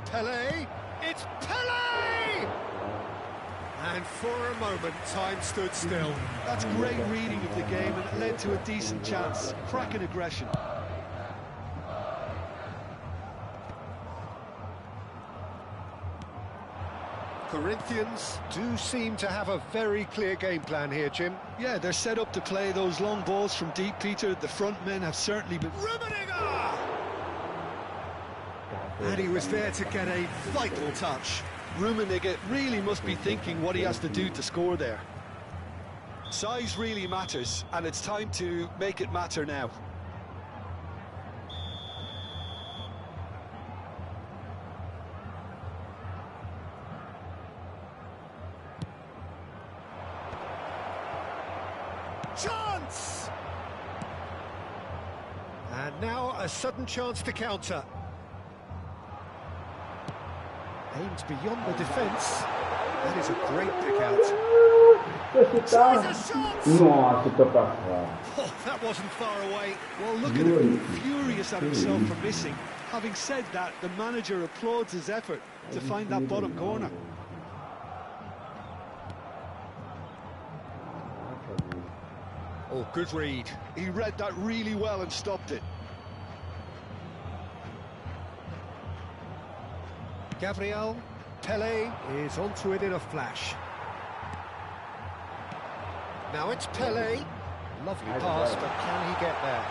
Pele, it's Pele! And for a moment, time stood still. That's great reading of the game, and it led to a decent chance. Cracking aggression. Corinthians do seem to have a very clear game plan here, Jim. Yeah, they're set up to play those long balls from deep, Peter. The front men have certainly been... Rummenigge! And he was there to get a vital touch. Rummenigge really must be thinking what he has to do to score there. Size really matters, and it's time to make it matter now. Chance! And Now a sudden chance to counter. Aimed beyond the defence. That is a great pick out. Tries a shot! Nossa, tô pra fora. Oh, that wasn't far away. Well, look at him, furious at himself for missing. Having said that, the manager applauds his effort to find that bottom corner. Oh, good read. He read that really well and stopped it. Gabriel Pele is onto it in a flash. Now it's Pele. Lovely pass, but can he get there?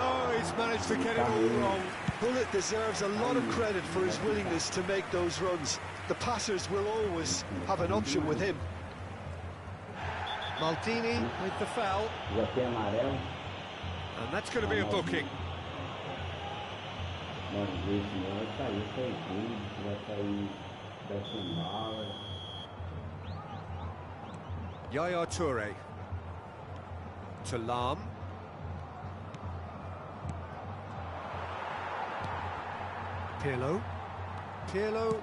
Oh, he's managed to get it all wrong. Bullet deserves a lot of credit for his willingness to make those runs. The passers will always have an option with him. Maldini with the foul. Já tem amarelo. And that's going to be a booking. Mano, esse não vai sair, vai sair bala. Yaya Toure. To Lam. Pirlo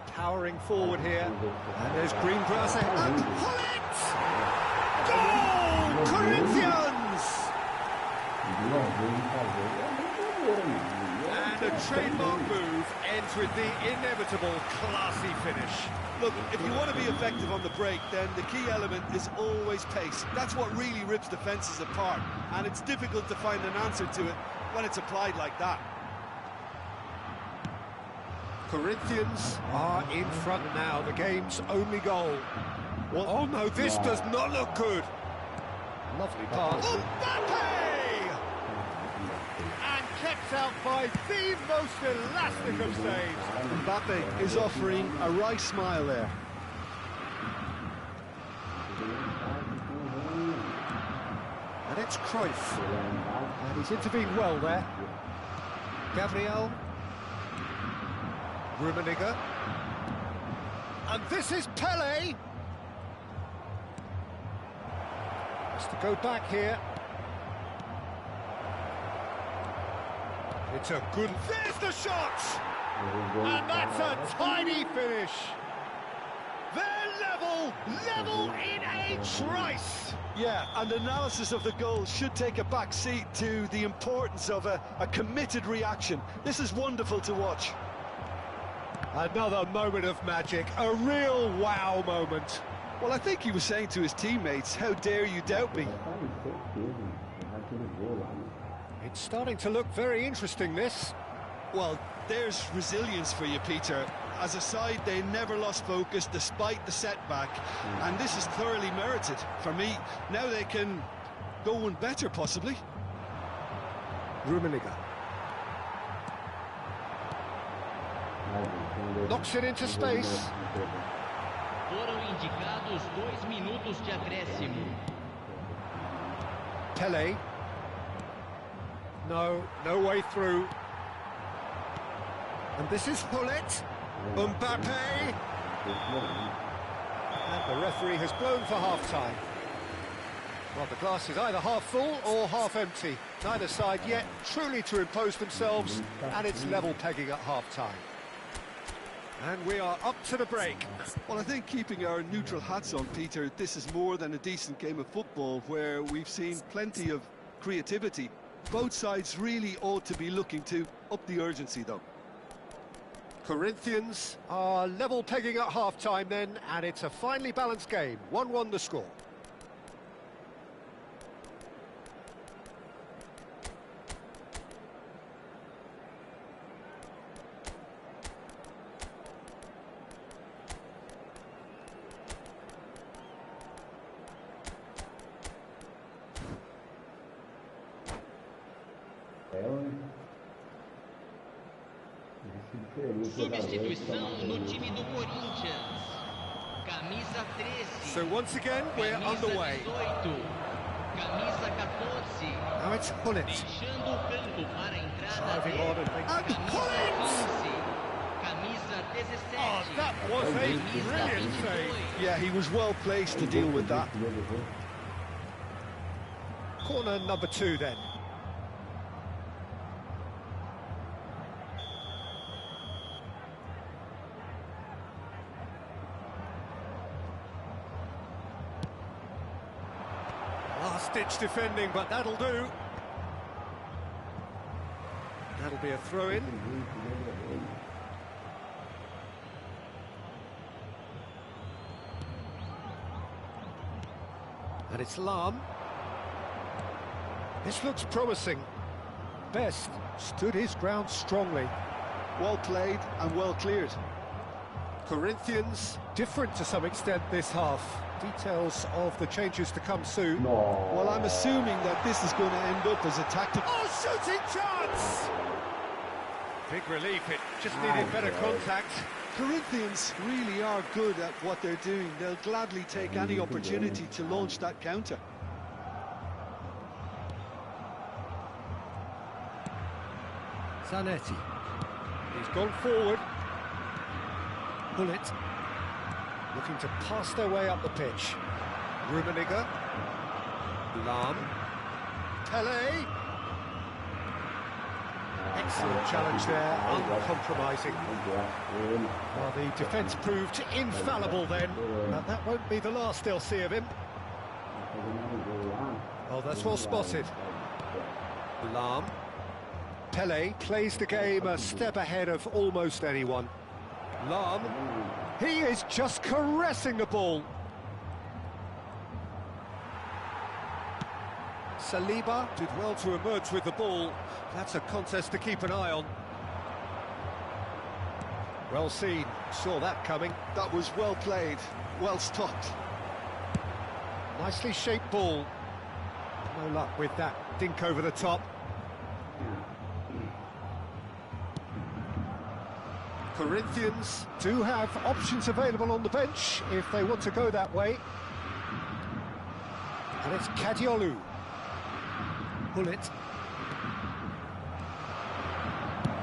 powering forward here. And there's green grass ahead. And pull it! Goal! Corinthians! And a trademark move ends with the inevitable classy finish. Look, if you want to be effective on the break, then the key element is always pace. That's what really rips defences apart, and it's difficult to find an answer to it when it's applied like that. Corinthians are in front now, the game's only goal. Well, oh no, this does not look good. Lovely pass. Mbappe! And kept out by the most elastic of saves. Mbappe is offering a wry smile there. And it's Cruyff. And he's intervened well there. Gabriel. Rummenigge. And this is Pele. Has to go back here. It's a good... There's the shot! And that's a tiny finish. They're level in a trice. Yeah, and analysis of the goal should take a back seat to the importance of a committed reaction. This is wonderful to watch. Another moment of magic, a real wow moment. Well, I think he was saying to his teammates, how dare you doubt me? It's starting to look very interesting, this. Well, there's resilience for you, Peter. As a side, they never lost focus despite the setback, and this is thoroughly merited for me. Now they can go one better, possibly. Rummenigge. Knocks it into space. Foram indicados 2 minutos de acréscimo. Pele. No way through. And this is Hullet. Mbappe. And the referee has blown for half-time. Well, the glass is either half full or half empty. Neither side yet truly to impose themselves, and it's level pegging at half-time. And we are up to the break. Well, I think keeping our neutral hats on, Peter, this is more than a decent game of football where we've seen plenty of creativity. Both sides really ought to be looking to up the urgency, though. Corinthians are level pegging at half-time then, and it's a finely balanced game. 1-1 the score. Substituição no time do Corinthians. Camisa 13. So once again, we're underway. Camisa 14. Now it's Hullet. Deixando o campo para a entrada Driving on Camisa 15. Camisa 17. Oh, that was a brilliant save. Yeah, he was well placed to deal with that. Corner number 2 then. last-ditch defending, but that'll do. That'll be a throw-in. And it's Lam. This looks promising. Best stood his ground strongly. Well played and well cleared. Corinthians different to some extent this half. Details of the changes to come soon. Well, I'm assuming that this is going to end up as a tactic. Oh, shooting chance! Big relief, it just needed better contact. Corinthians really are good at what they're doing. They'll gladly take any opportunity to launch that counter. Zanetti. He's gone forward. Bullet. Looking to pass their way up the pitch. Rummenigge. Lam. Pele. Excellent challenge there, uncompromising. Well, the defence proved infallible then, but that won't be the last they'll see of him. Oh, that's well spotted. Lam. Pele plays the game a step ahead of almost anyone. Lam. He is just caressing the ball. Saliba did well to emerge with the ball. That's a contest to keep an eye on. Well seen, saw that coming. That was well played, well stopped. Nicely shaped ball. No luck with that dink over the top. Corinthians do have options available on the bench if they want to go that way. And it's Kadiolu. Bullet.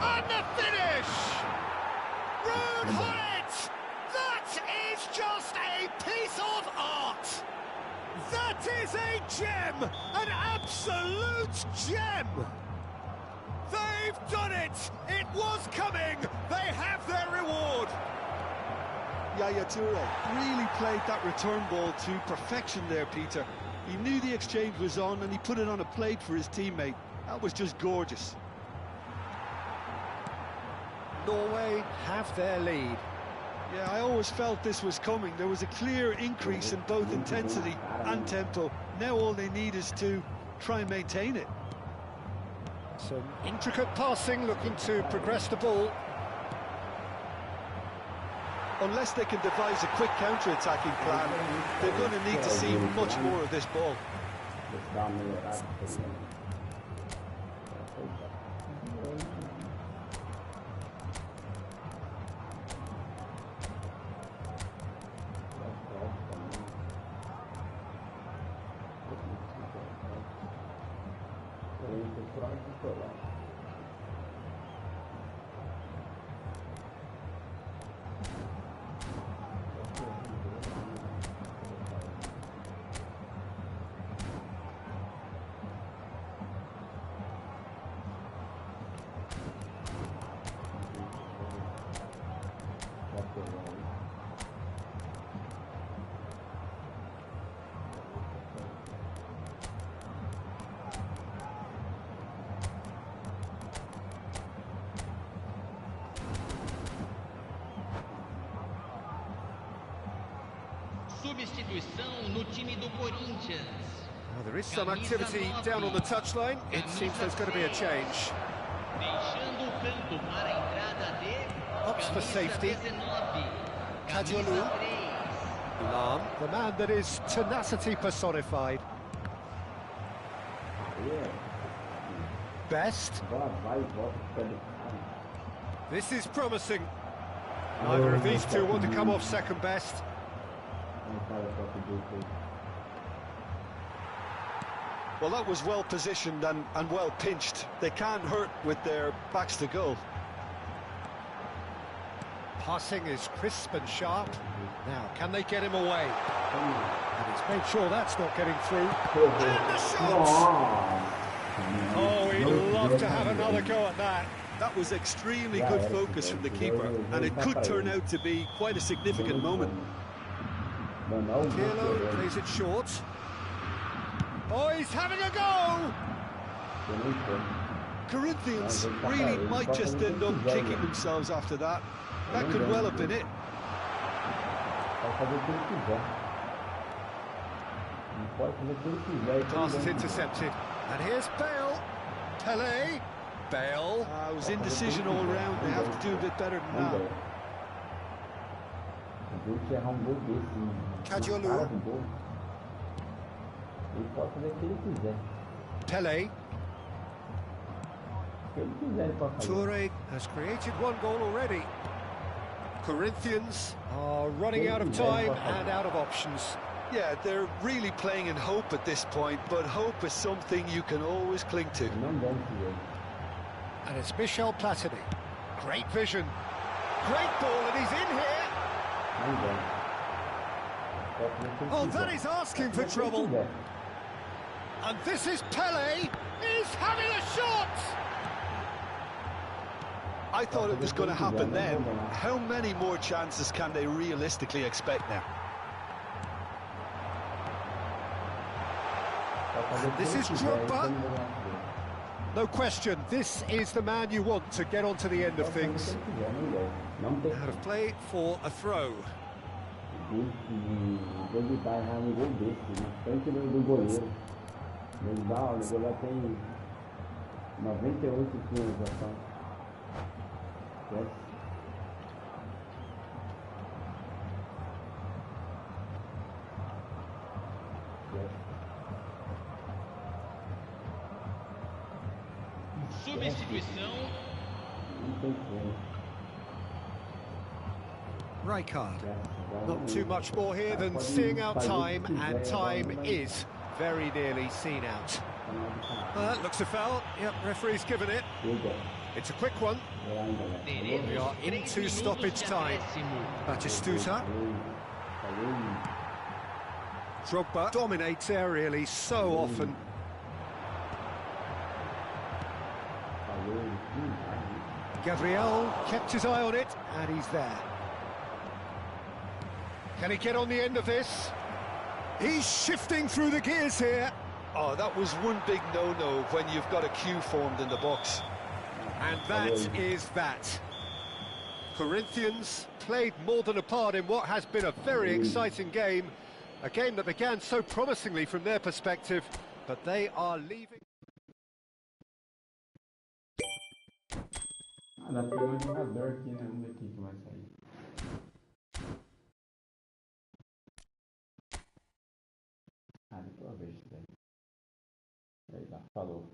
And the finish! Rude Hullet! That is just a piece of art! That is a gem! An absolute gem! They've done it! It was coming! They have their reward! Yaya Toure really played that return ball to perfection there, Peter. He knew the exchange was on and he put it on a plate for his teammate. That was just gorgeous. Norway have their lead. Yeah, I always felt this was coming. There was a clear increase in both intensity and tempo. Now all they need is to try and maintain it. Some intricate passing, looking to progress the ball. Unless they can devise a quick counter-attacking plan, they're going to need to see much more of this ball. Substituição no time do Corinthians. Well, there is some activity down on the touchline. It seems there's going to be a change. Deixando o campo para a entrada de Ups for safety. 19, Kadiolu. camisa 3. Lam, the man that is tenacity personified. Best. This is promising. Neither of these two want to come off second best. Well, that was well positioned and well pinched. They can't hurt with their backs to goal. Passing is crisp and sharp. Now, can they get him away? And he's made sure that's not getting through. And the shot! Oh, he'd love to have another go at that. That was extremely good focus from the keeper, and it could turn out to be quite a significant moment. Pirlo plays it short. Oh, he's having a go! Corinthians really might just end up kicking themselves after that. That could well have been it. Pass is intercepted. And here's Bale. Pele. Bale. It was indecision all round. They have to do a bit better than that. Cadiolu. Pele. Toure has created one goal already. Corinthians are running out of time and out of options. Yeah, they're really playing in hope at this point, but hope is something you can always cling to. And it's Michel Platini. Great vision. Great ball, and he's in here. Oh, that is asking for trouble. And this is Pele. He's having a shot. I thought it was going to happen then. How many more chances can they realistically expect now? This is Drogba. No question, this is the man you want to get onto the end of things. Out of play for a throw. Substituição. Rijkaard. Not too much more here than seeing out time, and time is very nearly seen out. Looks a foul. Yep, referee's given it. It's a quick one. We are into stoppage time. Batistuta. Drogba dominates aerially so often. Gabriel kept his eye on it, and he's there. Can he get on the end of this? He's shifting through the gears here. Oh, that was one big no-no when you've got a queue formed in the box. And that is that. Corinthians played more than a part in what has been a very exciting game. A game that began so promisingly from their perspective, but they are leaving. Dá pra pegar um jogador aqui, né? Vamos ver quem que vai sair. Depois eu vejo isso daí. Aí, falou.